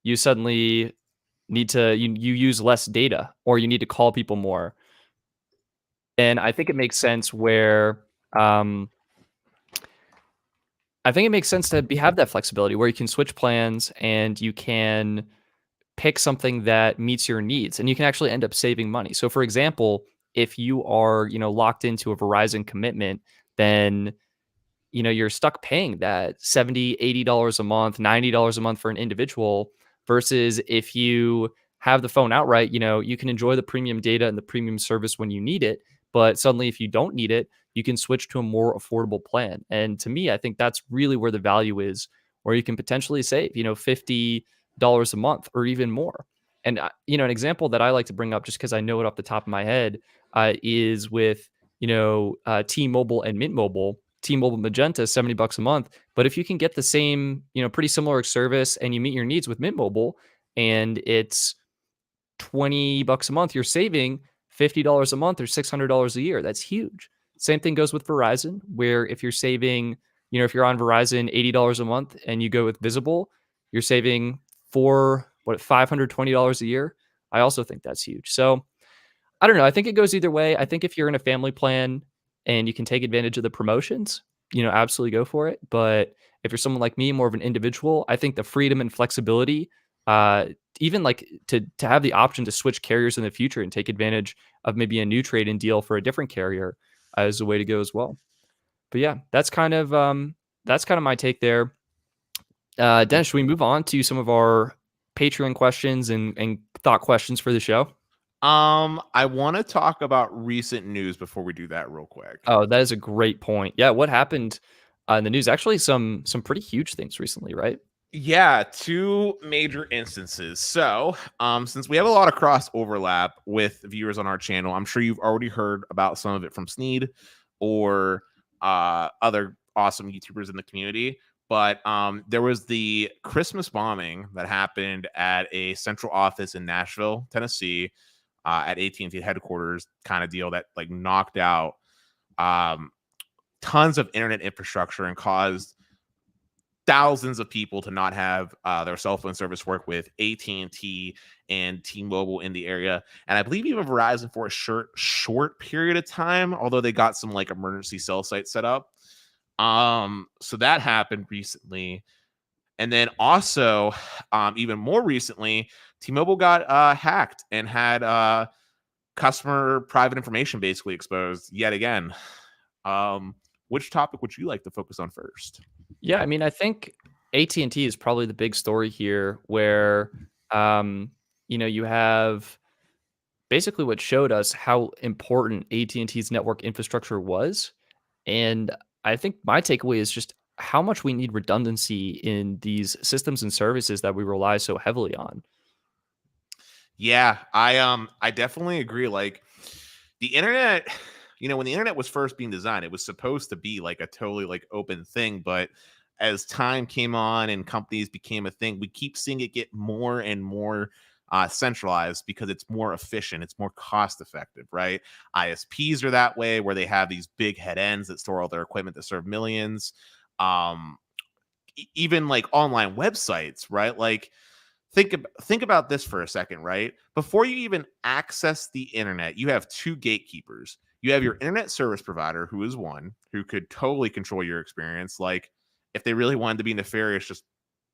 you suddenly you use less data or you need to call people more, and I think it makes sense where, um I think it makes sense to have that flexibility where you can switch plans and you can pick something that meets your needs and you can actually end up saving money. So for example, if you are, locked into a Verizon commitment, then you're stuck paying that 70, $80 a month, $90 a month for an individual versus if you have the phone outright, you can enjoy the premium data and the premium service when you need it. But suddenly, if you don't need it, you can switch to a more affordable plan. And to me, I think that's really where the value is, where you can potentially save, $50 a month or even more. And, an example that I like to bring up just because I know it off the top of my head is with, T-Mobile and Mint Mobile. T-Mobile Magenta is $70 a month, but if you can get the same, pretty similar service and you meet your needs with Mint Mobile and it's $20 a month, you're saving $50 a month or $600 a year. That's huge. Same thing goes with Verizon, where if you're saving, if you're on Verizon $80 a month and you go with Visible, you're saving $520 a year. I also think that's huge. So I don't know. I think it goes either way. I think if you're in a family plan and you can take advantage of the promotions, absolutely go for it. But if you're someone like me, more of an individual, I think the freedom and flexibility, uh, even like to have the option to switch carriers in the future and take advantage of maybe a new trade-in deal for a different carrier, is a way to go as well. But yeah, that's kind of my take there. Dennis, should we move on to some of our Patreon questions and thought questions for the show? I want to talk about recent news before we do that real quick. Oh, that is a great point. Yeah, what happened in the news? Actually, some pretty huge things recently, right? Yeah, two major instances. So, since we have a lot of cross overlap with viewers on our channel, I'm sure you've already heard about some of it from Sneed or other awesome YouTubers in the community. But there was the Christmas bombing that happened at a central office in Nashville, Tennessee, at AT&T headquarters, kind of deal that like knocked out um, tons of internet infrastructure and caused thousands of people to not have their cell phone service work with AT&T and T-Mobile in the area, and I believe even Verizon for a short period of time, although they got some like emergency cell sites set up. So that happened recently, and then also even more recently, T-Mobile got hacked and had customer private information basically exposed yet again. Which topic would you like to focus on first? Yeah, I mean, I think AT&T is probably the big story here where you have basically what showed us how important AT&T's network infrastructure was. And I think my takeaway is just how much we need redundancy in these systems and services that we rely so heavily on. Yeah, I definitely agree. Like the internet, when the internet was first being designed, it was supposed to be like a totally like open thing, but as time came on and companies became a thing, we keep seeing it get more and more centralized because it's more efficient, it's more cost effective, right? ISPs are that way, where they have these big head ends that store all their equipment that serve millions. Um, Even like online websites, right? Like think about this for a second, right? Before you even access the internet, you have two gatekeepers. You have your internet service provider, who is one who could totally control your experience. Like if they really wanted to be nefarious, just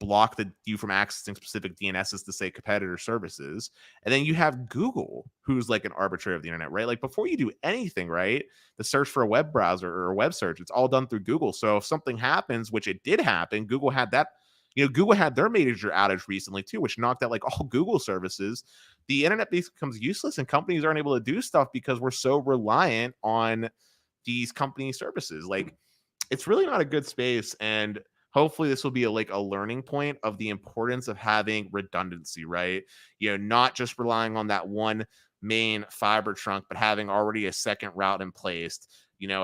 block you from accessing specific DNSs to say competitor services. And then you have Google, who's like an arbitrator of the internet, right? Like before you do anything, right? The search for a web browser or a web search, it's all done through Google. So if something happens, which it did happen, Google had that. Google had their major outage recently too, which knocked out like all Google services. The internet becomes useless and companies aren't able to do stuff because we're so reliant on these company services. Like it's really not a good space. And hopefully this will be a learning point of the importance of having redundancy, right? Not just relying on that one main fiber trunk, but having already a second route in place,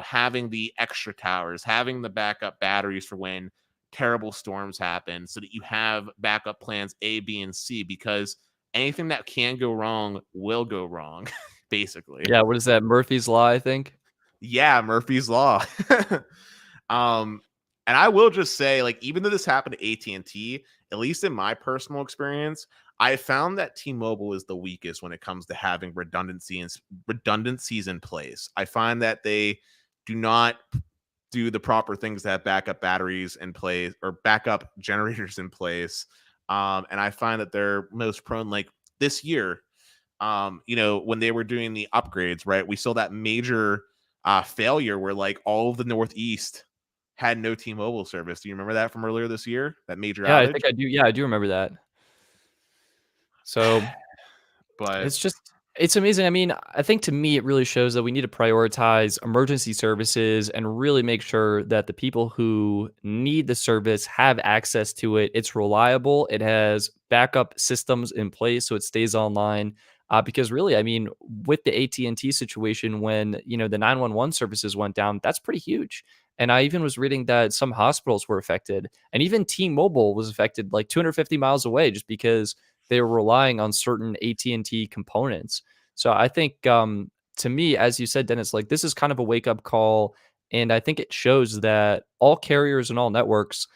having the extra towers, having the backup batteries for when terrible storms happen so that you have backup plans A, B, and C, because anything that can go wrong will go wrong, basically. Yeah, what is that, Murphy's Law, I think? Yeah, Murphy's Law. um, and I will just say, like, even though this happened to AT&T, at least in my personal experience, I found that T-Mobile is the weakest when it comes to having redundancies in place. I find that they do not do the proper things to have backup batteries in place or backup generators in place. And I find that they're most prone, like this year, when they were doing the upgrades, right? We saw that major failure where like all of the Northeast had no T-Mobile service. Do you remember that from earlier this year? That major Yeah, I outage? think I do. Yeah, I do remember that. So But it's amazing. I mean, I think to me, it really shows that we need to prioritize emergency services and really make sure that the people who need the service have access to it. It's reliable. It has backup systems in place so it stays online. Because really, I mean, with the AT&T situation, when the 911 services went down, that's pretty huge. And I even was reading that some hospitals were affected, and even T-Mobile was affected, like 250 miles away, just because they were relying on certain AT&T components. So I think, to me, as you said, Dennis, like this is kind of a wake up call, and I think it shows that all carriers and all networks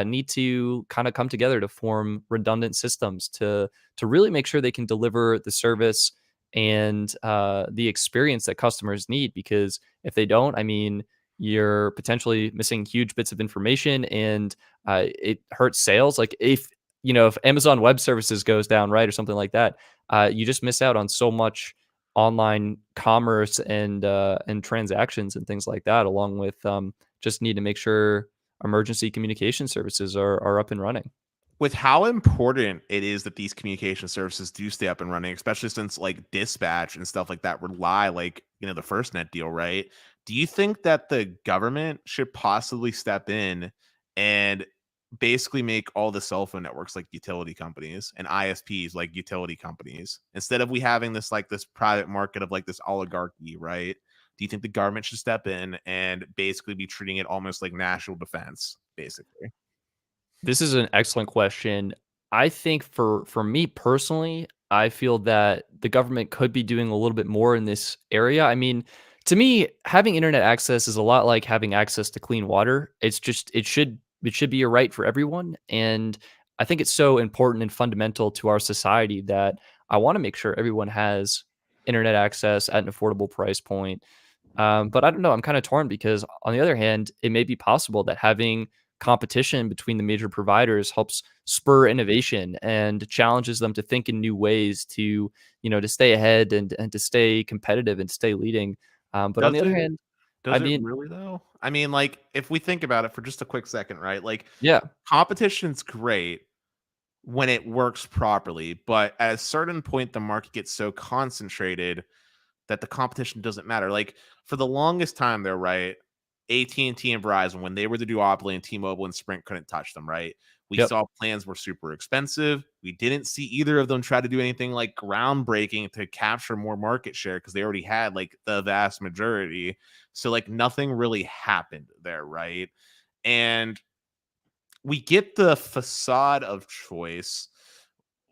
need to kind of come together to form redundant systems to really make sure they can deliver the service and the experience that customers need. Because if they don't, I mean, you're potentially missing huge bits of information, and it hurts sales. Like if Amazon Web Services goes down, right, or something like that, you just miss out on so much online commerce and transactions and things like that, along with just need to make sure emergency communication services are up and running. with how important it is that these communication services do stay up and running, especially since like dispatch and stuff like that rely like, the first net deal, right? Do you think that the government should possibly step in and basically make all the cell phone networks like utility companies and ISPs like utility companies instead of we having this private market of like this oligarchy, right? Do you think the government should step in and basically be treating it almost like national defense, basically? This is an excellent question. I think for me personally, I feel that the government could be doing a little bit more in this area. I mean, to me, having internet access is a lot like having access to clean water. It's just it should be a right for everyone, and I think it's so important and fundamental to our society that I want to make sure everyone has internet access at an affordable price point. But I don't know. I'm kind of torn because, on the other hand, it may be possible that having competition between the major providers helps spur innovation and challenges them to think in new ways to stay ahead and to stay competitive and stay leading. But on Does the other it hand, I Does it mean, really though? I mean, like, if we think about it for just a quick second, right? Like, yeah, competition's great when it works properly, but at a certain point, the market gets so concentrated that the competition doesn't matter. Like, for the longest time, they're right. AT&T and Verizon, when they were the duopoly and T-Mobile and Sprint couldn't touch them, right? We yep, saw plans were super expensive. We didn't see either of them try to do anything like groundbreaking to capture more market share because they already had like the vast majority. So like nothing really happened there, right? And we get the facade of choice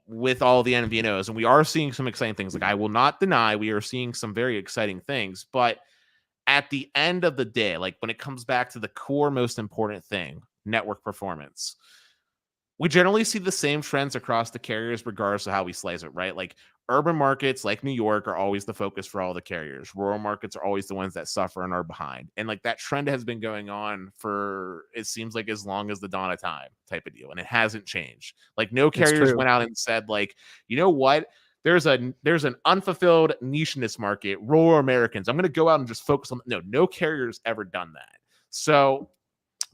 with all the MVNOs, and we are seeing some exciting things. Like I will not deny we are seeing some very exciting things, but at the end of the day, like when it comes back to the core most important thing, network performance, we generally see the same trends across the carriers, regardless of how we slice it, right? Like urban markets like New York are always the focus for all the carriers. Rural markets are always the ones that suffer and are behind. And like that trend has been going on for it seems like as long as the dawn of time type of deal. And it hasn't changed. Like no it's carriers true. went out and said, like, you know what? There's an unfulfilled niche in this market, rural Americans. I'm gonna go out and just focus on no carrier's ever done that. So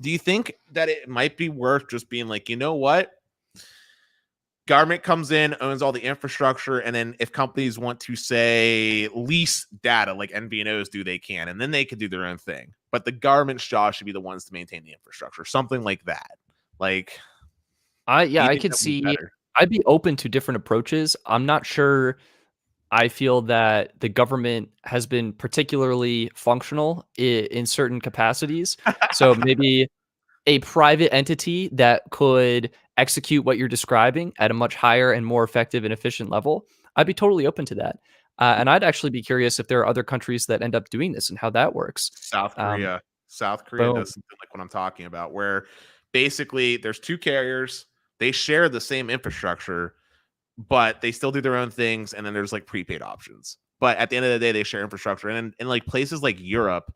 do you think that it might be worth just being like, you know what? Government comes in, owns all the infrastructure, and then if companies want to say lease data like MVNOs do, they can, and then they can do their own thing. But the government's job should be the ones to maintain the infrastructure, something like that. Like, do you I think could that would be see. better? I'd be open to different approaches. I'm not sure. I feel that the government has been particularly functional in certain capacities. So maybe a private entity that could execute what you're describing at a much higher and more effective and efficient level, I'd be totally open to that. And I'd actually be curious if there are other countries that end up doing this and how that works. South Um, Korea. South Korea Boom. does something like what I'm talking about, where basically there's two carriers, they share the same infrastructure, but they still do their own things, and then there's like prepaid options. But at the end of the day, they share infrastructure. And in like places like Europe,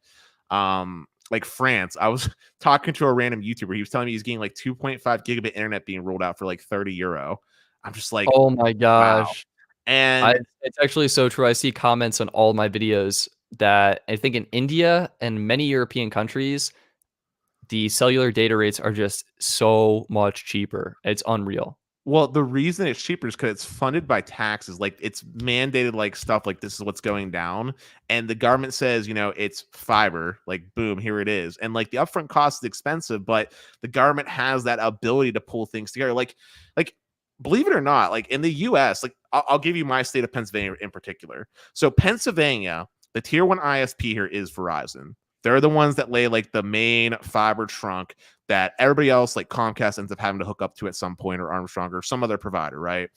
like France, I was talking to a random YouTuber. He was telling me he's getting like 2.5 gigabit internet being rolled out for like 30 euro. I'm just like, Oh my wow. gosh. And It's actually so true. I see comments on all my videos that I think in India and many European countries, the cellular data rates are just so much cheaper. It's unreal. well, the reason it's cheaper is because it's funded by taxes. Like it's mandated, like stuff like this is what's going down, and the government says, it's fiber. Like boom, here it is, and like the upfront cost is expensive, but the government has that ability to pull things together. Like believe it or not, like in the U.S., like I'll give you my state of Pennsylvania in particular. So Pennsylvania, the tier one ISP here is Verizon. They're the ones that lay like the main fiber trunk that everybody else, like Comcast, ends up having to hook up to at some point, or Armstrong, or some other provider, right?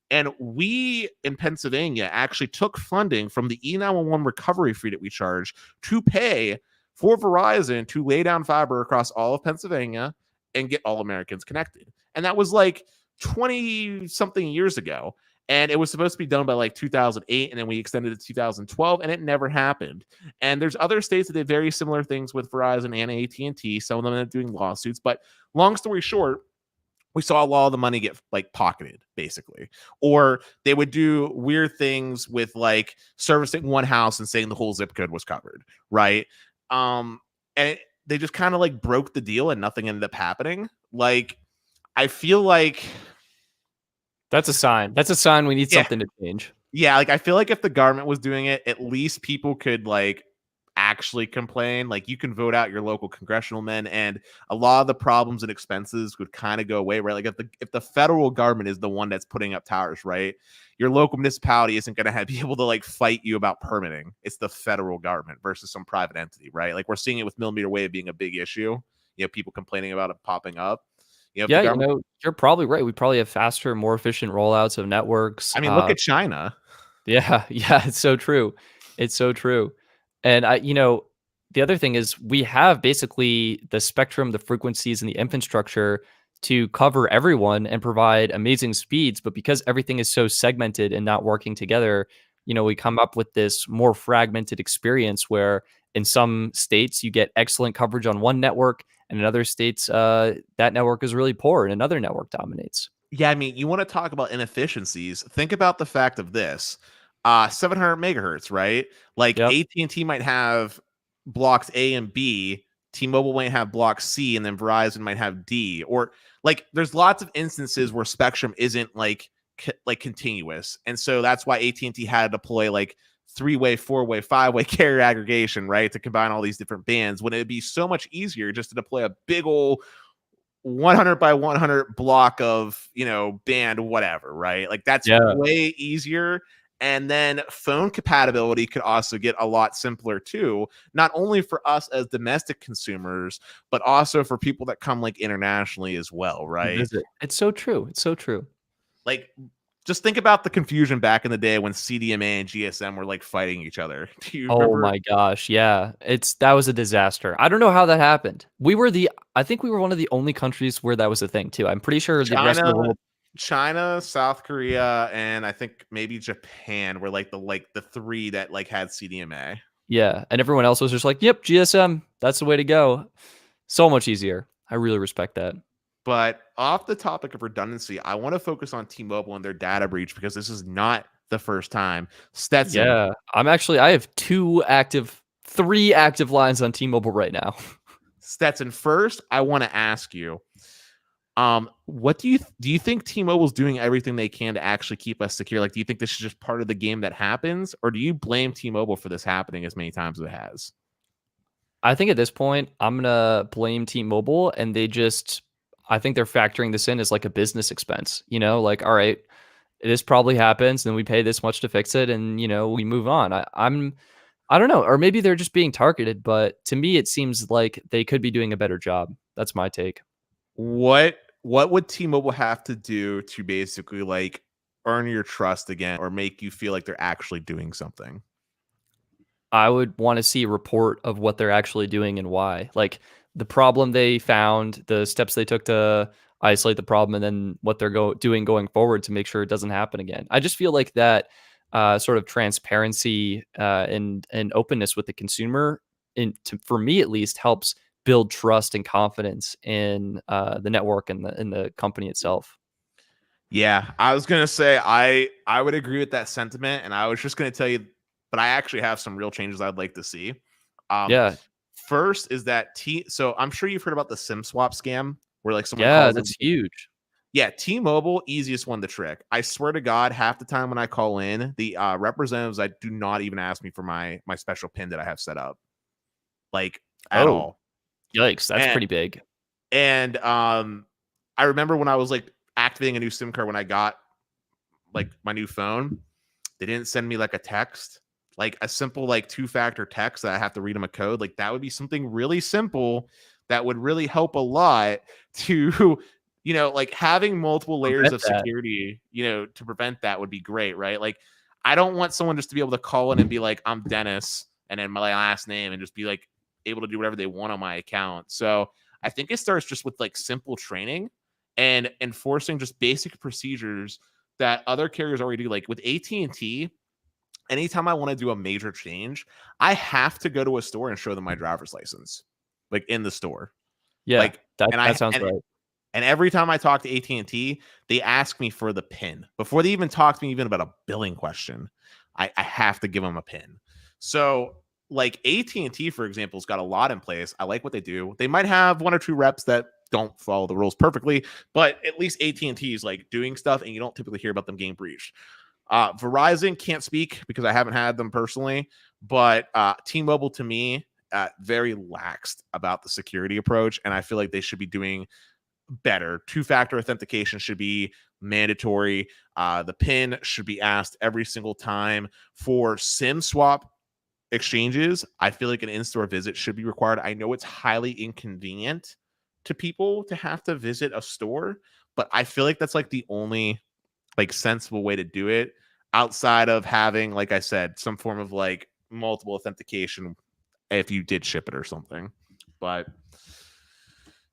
And we in Pennsylvania actually took funding from the E911 recovery fee that we charge to pay for Verizon to lay down fiber across all of Pennsylvania and get all Americans connected. And that was like 20 something years ago. And it was supposed to be done by like 2008, and then we extended it to 2012, and it never happened. And there's other states that did very similar things with Verizon and AT&T. Some of them ended up doing lawsuits. But long story short, we saw a lot of the money get like pocketed, basically. Or they would do weird things with like servicing one house and saying the whole zip code was covered, right? And they just kind of like broke the deal, and nothing ended up happening. Like, I feel like, That's a sign. That's a sign we need yeah, something to change. yeah, like I feel like if the government was doing it, at least people could like actually complain. Like you can vote out your local congressional men, and a lot of the problems and expenses would kind of go away, right? Like if the federal government is the one that's putting up towers, right? Your local municipality isn't going to be able to like fight you about permitting. It's the federal government versus some private entity, right? Like we're seeing it with millimeter wave being a big issue. People complaining about it popping up. If the Yeah, government, you're probably right. We probably have faster, more efficient rollouts of networks. I mean, look at China. Yeah, yeah, it's so true. It's so true. And the other thing is we have basically the spectrum, the frequencies, and the infrastructure to cover everyone and provide amazing speeds. But because everything is so segmented and not working together, we come up with this more fragmented experience where in some states you get excellent coverage on one network, and in other states that network is really poor and another network dominates. Yeah, I mean, you want to talk about inefficiencies. Think about the fact of this. 700 megahertz, right? Like Yep. AT&T might have blocks A and B, T-Mobile might have block C, and then Verizon might have D. Or like there's lots of instances where spectrum isn't like continuous. And so that's why AT&T had to deploy like three-way, four-way, five-way carrier aggregation, right? To combine all these different bands, when it'd be so much easier just to deploy a big old 100 by 100 block of band whatever, right? Like that's Yeah. way easier. And then phone compatibility could also get a lot simpler too, not only for us as domestic consumers, but also for people that come like internationally as well, right? Visit. It's so true. It's so true. Like just think about the confusion back in the day when CDMA and GSM were like fighting each other. Do you Oh remember? my gosh, yeah. That was a disaster. I don't know how that happened. I think we were one of the only countries where that was a thing too. I'm pretty sure the rest of China, the world. South Korea, and I think maybe Japan were like the three that like had CDMA. Yeah, and everyone else was just like, "Yep, GSM. That's the way to go." So much easier. I really respect that. But off the topic of redundancy, I want to focus on T-Mobile and their data breach because this is not the first time. Stetson, Yeah, I have 3 active lines on T-Mobile right now. first, I want to ask you, what do you think T-Mobile's doing everything they can to actually keep us secure? Like, do you think this is just part of the game that happens, or do you blame T-Mobile for this happening as many times as it has? I think at this point, I'm gonna blame T-Mobile, and they just I think they're factoring this in as like a business expense, like, all right, this probably happens, then we pay this much to fix it, and we move on. I don't know, or maybe they're just being targeted, but to me, it seems like they could be doing a better job. That's my take. What would T-Mobile have to do to basically like earn your trust again or make you feel like they're actually doing something? I would want to see a report of what they're actually doing and why. Like the problem they found, the steps they took to isolate the problem, and then what they're doing going forward to make sure it doesn't happen again. I just feel like that sort of transparency and openness with the consumer, for me at least, helps build trust and confidence in the network and the company itself. Yeah, I was gonna say I would agree with that sentiment, and I was just gonna tell you, but I actually have some real changes I'd like to see. Um, Yeah, First is that so I'm sure you've heard about the SIM swap scam, where like someone yeah, calls in. that's huge. Yeah, T-Mobile, easiest one to trick. I swear to God, half the time when I call in, the representatives I do not even ask me for my special pin that I have set up, like at Oh, all. yikes, that's And pretty big. and I remember when I was like activating a new SIM card when I got like my new phone, they didn't send me like a text, like a simple like two-factor text that I have to read them a code. Like that would be something really simple that would really help a lot to, like having multiple layers Prevent of that. security, to prevent that would be great, right? Like I don't want someone just to be able to call in and be like, I'm Dennis, and then my last name, and just be like able to do whatever they want on my account. So I think it starts just with like simple training and enforcing just basic procedures that other carriers already do. Like with AT&T, anytime I want to do a major change, I have to go to a store and show them my driver's license, like in the store. Yeah, Like, that and that I sounds right. and every time I talk to AT&T, they ask me for the pin before they even talk to me even about a billing question. I have to give them a pin. So like AT&T, for example, has got a lot in place. I like what they do. They might have one or two reps that don't follow the rules perfectly, but at least AT&T is like doing stuff, and you don't typically hear about them getting breached. Verizon can't speak because I haven't had them personally, but T-Mobile to me very laxed about the security approach, and I feel like they should be doing better. Two-factor authentication should be mandatory. The PIN should be asked every single time. For SIM swap exchanges, I feel like an in-store visit should be required. I know it's highly inconvenient to people to have to visit a store, but I feel like that's like the only like sensible way to do it outside of having, like I said, some form of like multiple authentication if you did ship it or something. But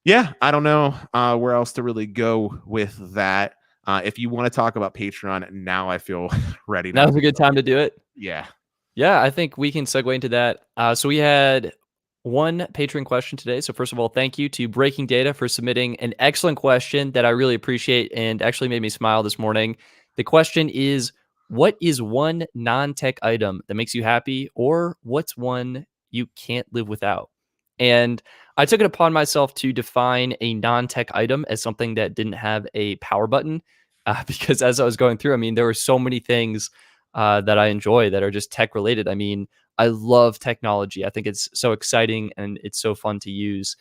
yeah, I don't know where else to really go with that. If you want to talk about Patreon, now I feel ready. Now Now's a good time to do it. yeah. Yeah, I think we can segue into that. So we had one Patreon question today. So first of all, thank you to Breaking Data for submitting an excellent question that I really appreciate and actually made me smile this morning. The question is, what is one non-tech item that makes you happy, or what's one you can't live without? And I took it upon myself to define a non-tech item as something that didn't have a power button, because as I was going through, I mean, there were so many things that I enjoy that are just tech related. I mean, I love technology. I think it's so exciting and it's so fun to use.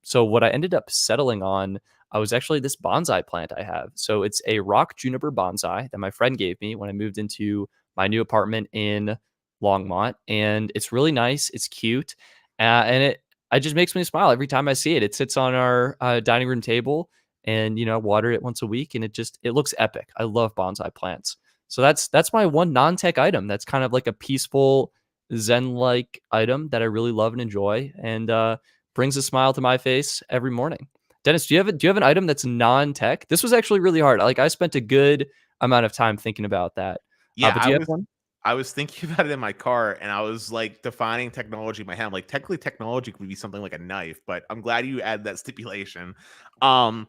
So what I ended up settling on was actually this bonsai plant I have. So it's a rock juniper bonsai that my friend gave me when I moved into my new apartment in Longmont, and it's really nice. It's cute, and it just makes me smile every time I see it. It sits on our dining room table, and I water it once a week, and it looks epic. I love bonsai plants. So that's my one non-tech item. That's kind of like a peaceful Zen-like item that I really love and enjoy, and brings a smile to my face every morning. Dennis, do you have an item that's non-tech? This was actually really hard. Like I spent a good amount of time thinking about that. Yeah, But do you have one? I was thinking about it in my car, and I was like defining technology in my head. I'm like, technically, technology could be something like a knife, but I'm glad you added that stipulation. Um,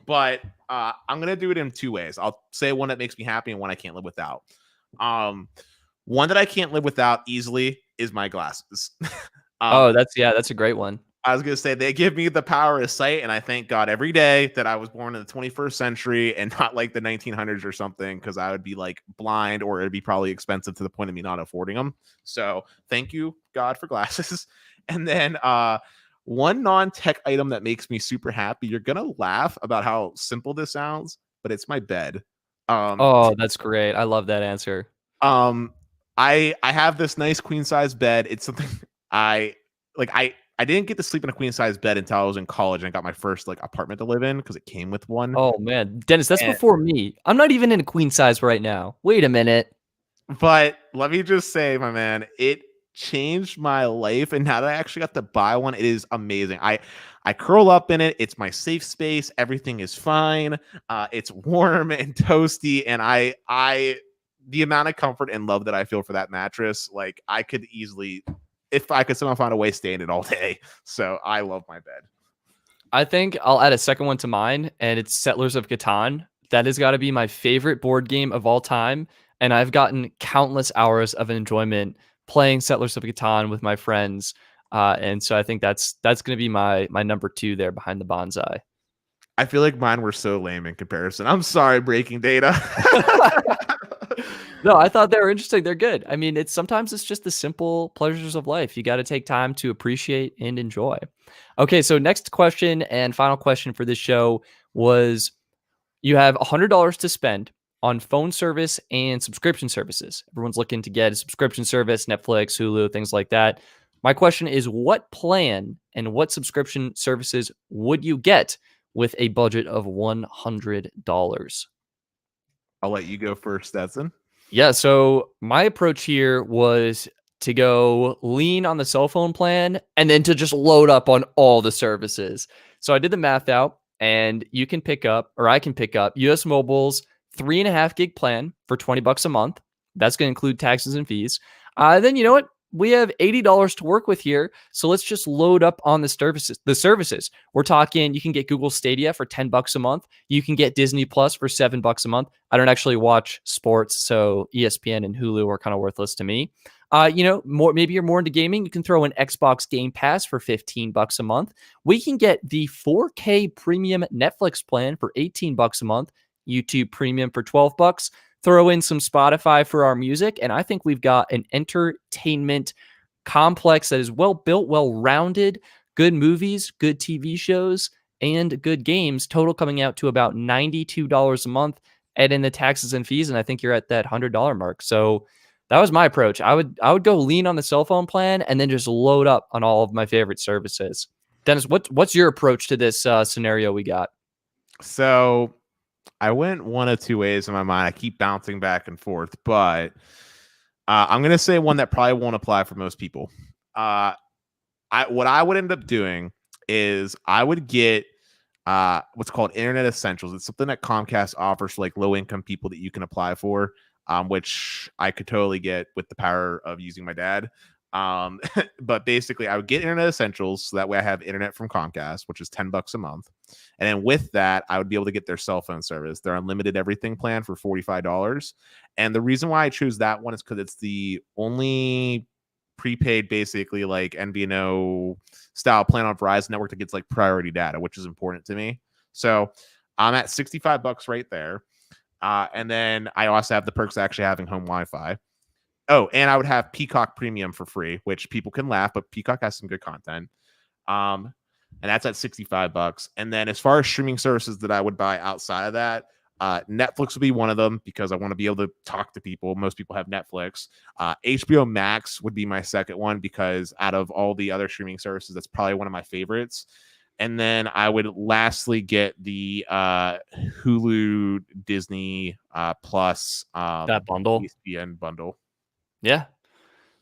but I'm gonna do it in two ways. I'll say one that makes me happy and one I can't live without. Um, One that I can't live without easily is my glasses. um, Oh, that's a great one. I was gonna say they give me the power of sight, and I thank God every day that I was born in the 21st century and not like the 1900s or something, because I would be like blind, or it'd be probably expensive to the point of me not affording them. So thank you, God, for glasses. And then one non-tech item that makes me super happy. You're gonna laugh about how simple this sounds, but it's my bed. Um, Oh, that's great. I love that answer. um, I have this nice queen size bed. It's something I like. I didn't get to sleep in a queen size bed until I was in college and I got my first like apartment to live in because it came with one. Oh man, Dennis, that's And before me. I'm not even in a queen size right now. Wait a minute. but let me just say, my man, it changed my life. And now that I actually got to buy one, it is amazing. I curl up in it. It's my safe space. Everything is fine. It's warm and toasty, and I the amount of comfort and love that I feel for that mattress, like I could easily, if I could somehow find a way, stay in it all day. So I love my bed. I think I'll add a second one to mine, and it's Settlers of Catan. That has got to be my favorite board game of all time, and I've gotten countless hours of enjoyment playing Settlers of Catan with my friends. And so I think that's going to be my number two there behind the bonsai. I feel like mine were so lame in comparison. I'm sorry, breaking data. No, I thought they were interesting. They're good. I mean, sometimes it's just the simple pleasures of life. You got to take time to appreciate and enjoy. Okay, so next question and final question for this show was you have $100 to spend on phone service and subscription services. Everyone's looking to get a subscription service, Netflix, Hulu, things like that. My question is, what plan and what subscription services would you get with a budget of $100? I'll let you go first, Stetson. Yeah, so my approach here was to go lean on the cell phone plan and then to just load up on all the services. So I did the math out, and you can pick up, or I can pick up US Mobile's 3.5 gig plan for $20 a month. That's going to include taxes and fees. Then you know what? We have $80 to work with here. So let's just load up on the services. We're talking, you can get Google Stadia for $10 a month. You can get Disney Plus for $7 a month. I don't actually watch sports, so ESPN and Hulu are kind of worthless to me. Maybe you're more into gaming. You can throw an Xbox Game Pass for $15 a month. We can get the 4K premium Netflix plan for $18 a month, YouTube Premium for $12. Throw in some Spotify for our music, and I think we've got an entertainment complex that is well built, well rounded, good movies, good TV shows, and good games. Total coming out to about $92 a month, add in the taxes and fees, and I think you're at that $100 mark. So that was my approach. I would go lean on the cell phone plan and then just load up on all of my favorite services. Dennis, what's your approach to this scenario we got? So I went one of two ways in my mind. I keep bouncing back and forth, but I'm going to say one that probably won't apply for most people. What I would end up doing is I would get what's called Internet Essentials. It's something that Comcast offers for like low income people that you can apply for, which I could totally get with the power of using my dad. But basically I would get Internet Essentials so that way I have internet from Comcast, which is $10 a month. And then with that, I would be able to get their cell phone service, their unlimited everything plan for $45. And the reason why I choose that one is because it's the only prepaid, basically like NBNO style plan on Verizon network that gets like priority data, which is important to me. So I'm at $65 right there. And then I also have the perks of actually having home Wi-Fi. Oh, and I would have Peacock Premium for free, which people can laugh, but Peacock has some good content. And that's at $65. And then as far as streaming services that I would buy outside of that, Netflix would be one of them because I want to be able to talk to people. Most people have Netflix. HBO Max would be my second one because out of all the other streaming services, that's probably one of my favorites. And then I would lastly get the Hulu Disney Plus That bundle. ESPN bundle. Yeah,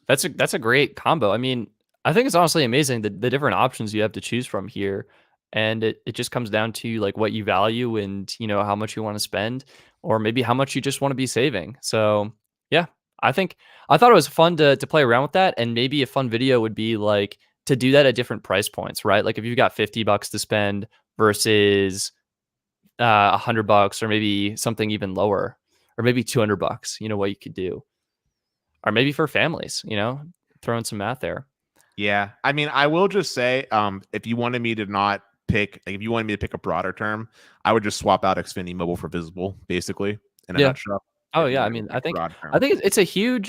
that's a great combo. I mean, I think it's honestly amazing the different options you have to choose from here. And it just comes down to like what you value and, how much you want to spend or maybe how much you just want to be saving. So yeah, I thought it was fun to play around with that. And maybe a fun video would be like to do that at different price points, right? Like if you've got $50 to spend versus $100 or maybe something even lower or maybe $200, what you could do. Or maybe for families, throwing some math there. Yeah. I mean, I will just say, if you wanted me to not pick, like if you wanted me to pick a broader term, I would just swap out Xfinity Mobile for Visible, basically, in a nutshell. Oh yeah. I mean, I think it's a huge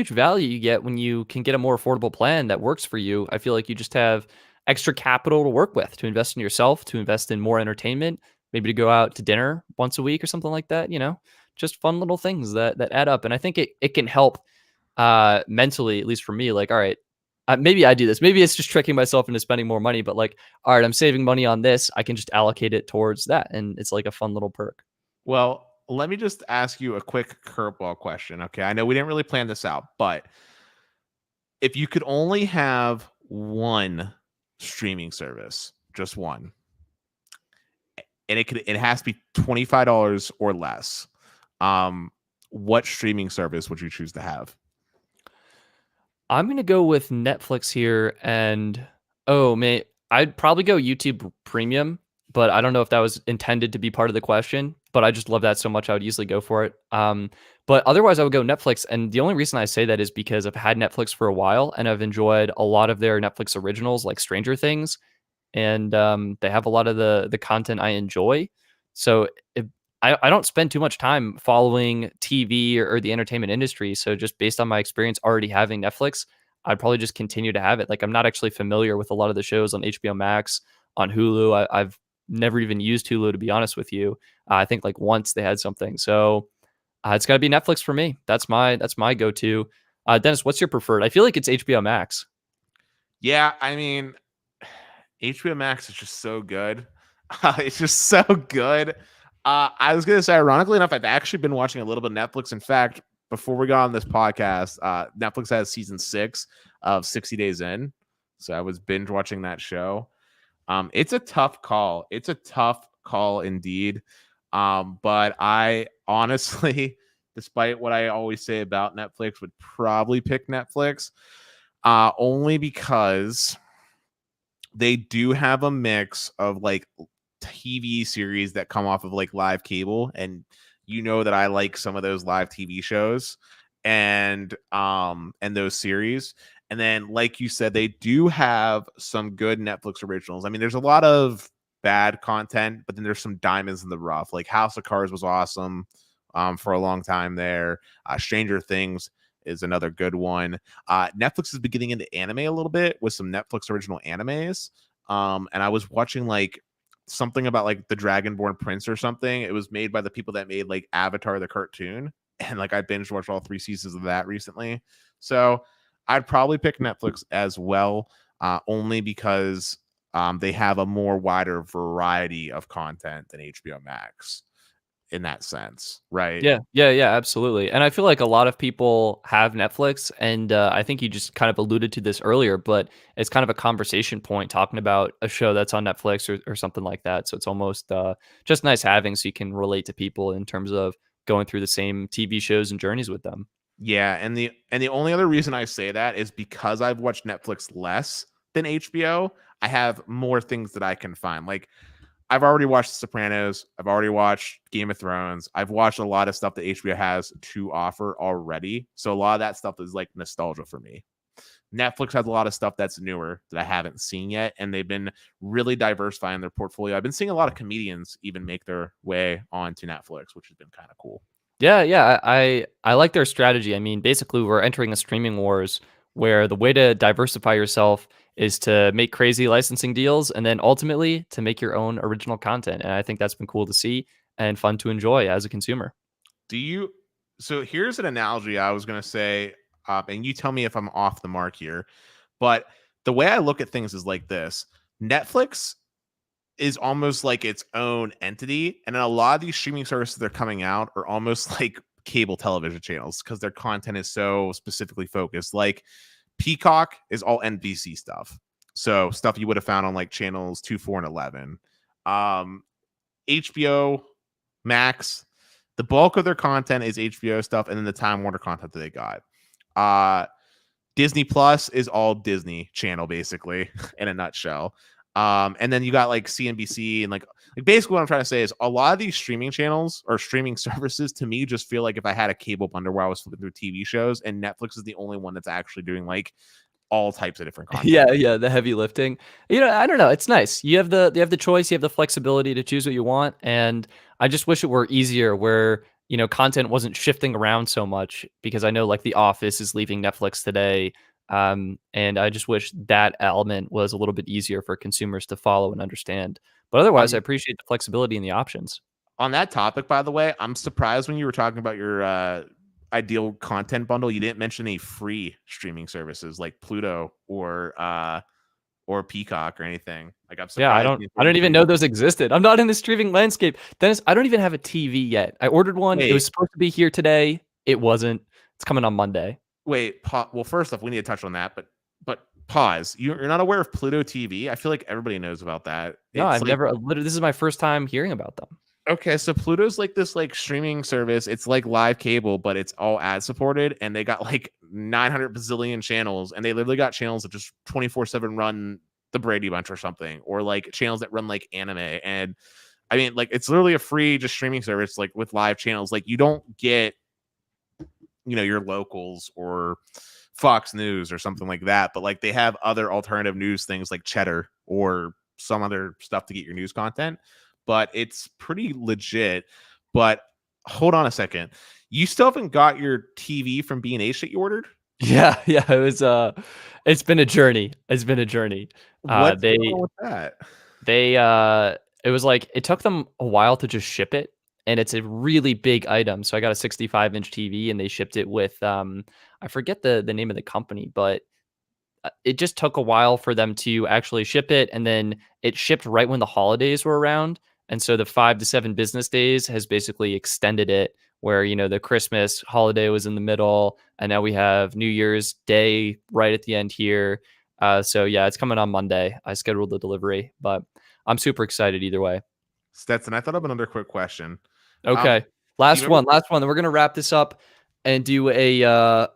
value you get when you can get a more affordable plan that works for you. I feel like you just have extra capital to work with, to invest in yourself, to invest in more entertainment, maybe to go out to dinner once a week or something like that. Just fun little things that add up. And I think it can help mentally, at least for me. Like, all right, maybe I do this. Maybe it's just tricking myself into spending more money. But like, all right, I'm saving money on this. I can just allocate it towards that, and it's like a fun little perk. Well, let me just ask you a quick curveball question. Okay. I know we didn't really plan this out, but if you could only have one streaming service, just one, and it has to be $25 or less, what streaming service would you choose to have? I'm gonna go with Netflix here, and oh man, I'd probably go YouTube Premium, but I don't know if that was intended to be part of the question. But I just love that so much, I would easily go for it. But otherwise, I would go Netflix, and the only reason I say that is because I've had Netflix for a while, and I've enjoyed a lot of their Netflix originals, like Stranger Things, and they have a lot of the content I enjoy. So I don't spend too much time following TV or the entertainment industry. So just based on my experience already having Netflix, I'd probably just continue to have it. Like I'm not actually familiar with a lot of the shows on HBO Max, on Hulu. I've never even used Hulu to be honest with you. I think like once they had something. So it's got to be Netflix for me. That's my go-to. Dennis, what's your preferred? I feel like it's HBO Max. Yeah, I mean, HBO Max is just so good. It's just so good. I was gonna say, ironically enough, I've actually been watching a little bit of Netflix. In fact, before we got on this podcast, Netflix has season 6 of 60 Days In, so I was binge watching that show. It's a tough call. It's a tough call indeed. But I honestly, despite what I always say about Netflix, would probably pick Netflix. Only because they do have a mix of like TV series that come off of like live cable, and you know that I like some of those live TV shows and those series. And then, like you said, they do have some good Netflix originals. I mean, there's a lot of bad content, but then there's some diamonds in the rough. Like House of Cards was awesome for a long time there. Stranger Things is another good one. Netflix is beginning into anime a little bit with some Netflix original animes. And I was watching like something about like the Dragonborn Prince or something. It was made by the people that made like Avatar the cartoon. And like I binge watched all 3 seasons of that recently. So I'd probably pick Netflix as well, only because they have a more wider variety of content than HBO Max in that sense, right? Yeah, absolutely. And I feel like a lot of people have Netflix, and I think you just kind of alluded to this earlier, but it's kind of a conversation point talking about a show that's on Netflix or something like that. So it's almost just nice having, so you can relate to people in terms of going through the same TV shows and journeys with them. Yeah, and the only other reason I say that is because I've watched Netflix less than HBO. I have more things that I can find. Like I've already watched The Sopranos. I've already watched Game of Thrones. I've watched a lot of stuff that HBO has to offer already. So a lot of that stuff is like nostalgia for me. Netflix has a lot of stuff that's newer that I haven't seen yet, and they've been really diversifying their portfolio. I've been seeing a lot of comedians even make their way onto Netflix, which has been kind of cool. Yeah, I like their strategy. I mean, basically, we're entering a streaming wars where the way to diversify yourself is to make crazy licensing deals and then ultimately to make your own original content. And I think that's been cool to see and fun to enjoy as a consumer. Do you? So here's an analogy I was going to say, and you tell me if I'm off the mark here. But the way I look at things is like this: Netflix is almost like its own entity, and a lot of these streaming services that are coming out are almost like cable television channels because their content is so specifically focused. Like Peacock is all NBC stuff, so stuff you would have found on like channels 2, 4, and 11. HBO Max, the bulk of their content is HBO stuff, and then the Time Warner content that they got. Disney Plus is all Disney Channel, basically, in a nutshell. And then you got like CNBC and like basically what I'm trying to say is a lot of these streaming channels or streaming services to me just feel like if I had a cable bundle where I was flipping through TV shows, and Netflix is the only one that's actually doing like all types of different content. Yeah, the heavy lifting. I don't know. It's nice. You have the choice, you have the flexibility to choose what you want, and I just wish it were easier where content wasn't shifting around so much because I know like The Office is leaving Netflix today. And I just wish that element was a little bit easier for consumers to follow and understand. But otherwise, I appreciate the flexibility and the options. On that topic, by the way, I'm surprised when you were talking about your ideal content bundle, you didn't mention any free streaming services like Pluto or Peacock or anything. Like, I'm Yeah, surprised. I don't even know those existed. I'm not in the streaming landscape. Dennis, I don't even have a TV yet. I ordered one. It was supposed to be here today. It wasn't. It's coming on Monday. Wait, well, first off, we need to touch on that, but pause. You're not aware of Pluto TV? I feel like everybody knows about that. No, I've never. Literally, this is my first time hearing about them. Okay, so Pluto's like this like streaming service. It's like live cable, but it's all ad supported, and they got like 900 bazillion channels, and they literally got channels that just 24/7 run the Brady Bunch or something, or like channels that run like anime. And I mean, like, it's literally a free just streaming service, like with live channels. Like, you don't get, your locals or Fox News or something like that, but like they have other alternative news things like Cheddar or some other stuff to get your news content. But it's pretty legit. But hold on a second. You still haven't got your TV from B&H that you ordered? Yeah. It was it's been a journey. What's going on with that? It was like it took them a while to just ship it, and it's a really big item. So I got a 65-inch TV, and they shipped it with I forget the name of the company, but it just took a while for them to actually ship it, and then it shipped right when the holidays were around. And so the 5 to 7 business days has basically extended it, where, the Christmas holiday was in the middle, and now we have New Year's Day right at the end here. So yeah, it's coming on Monday. I scheduled the delivery, but I'm super excited either way. Stetson, I thought of another quick question. Okay. Last one. Then we're going to wrap this up and do a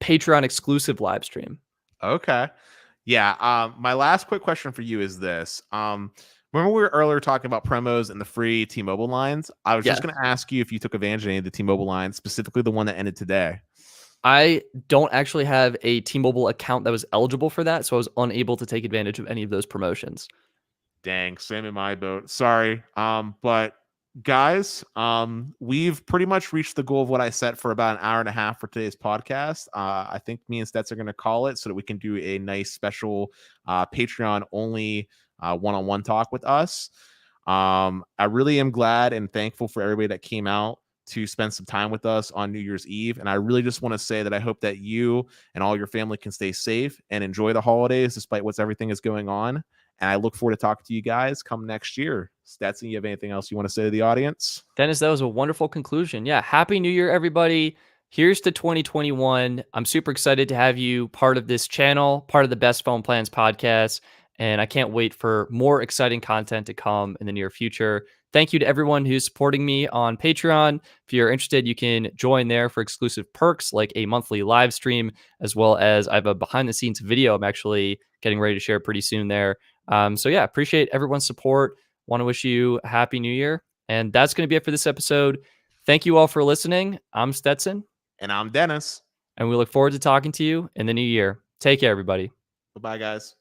Patreon exclusive live stream. Okay. Yeah. My last quick question for you is this. Remember we were earlier talking about promos and the free T-Mobile lines? I was just going to ask you if you took advantage of any of the T-Mobile lines, specifically the one that ended today. I don't actually have a T-Mobile account that was eligible for that, so I was unable to take advantage of any of those promotions. Dang, same in my boat. Sorry. But guys, we've pretty much reached the goal of what I set for about an hour and a half for today's podcast. I think me and Stets are going to call it so that we can do a nice special Patreon only one-on-one talk with us. I really am glad and thankful for everybody that came out to spend some time with us on New Year's Eve. And I really just want to say that I hope that you and all your family can stay safe and enjoy the holidays despite what's everything is going on. And I look forward to talking to you guys come next year. Stetson, you have anything else you want to say to the audience? Dennis, that was a wonderful conclusion. Yeah. Happy New Year, everybody. Here's to 2021. I'm super excited to have you part of this channel, part of the Best Phone Plans podcast. And I can't wait for more exciting content to come in the near future. Thank you to everyone who's supporting me on Patreon. If you're interested, you can join there for exclusive perks like a monthly live stream, as well as I have a behind the scenes video I'm actually getting ready to share pretty soon there. So yeah, appreciate everyone's support. Want to wish you a happy new year. And that's going to be it for this episode. Thank you all for listening. I'm Stetson. And I'm Dennis. And we look forward to talking to you in the new year. Take care, everybody. Bye-bye, guys.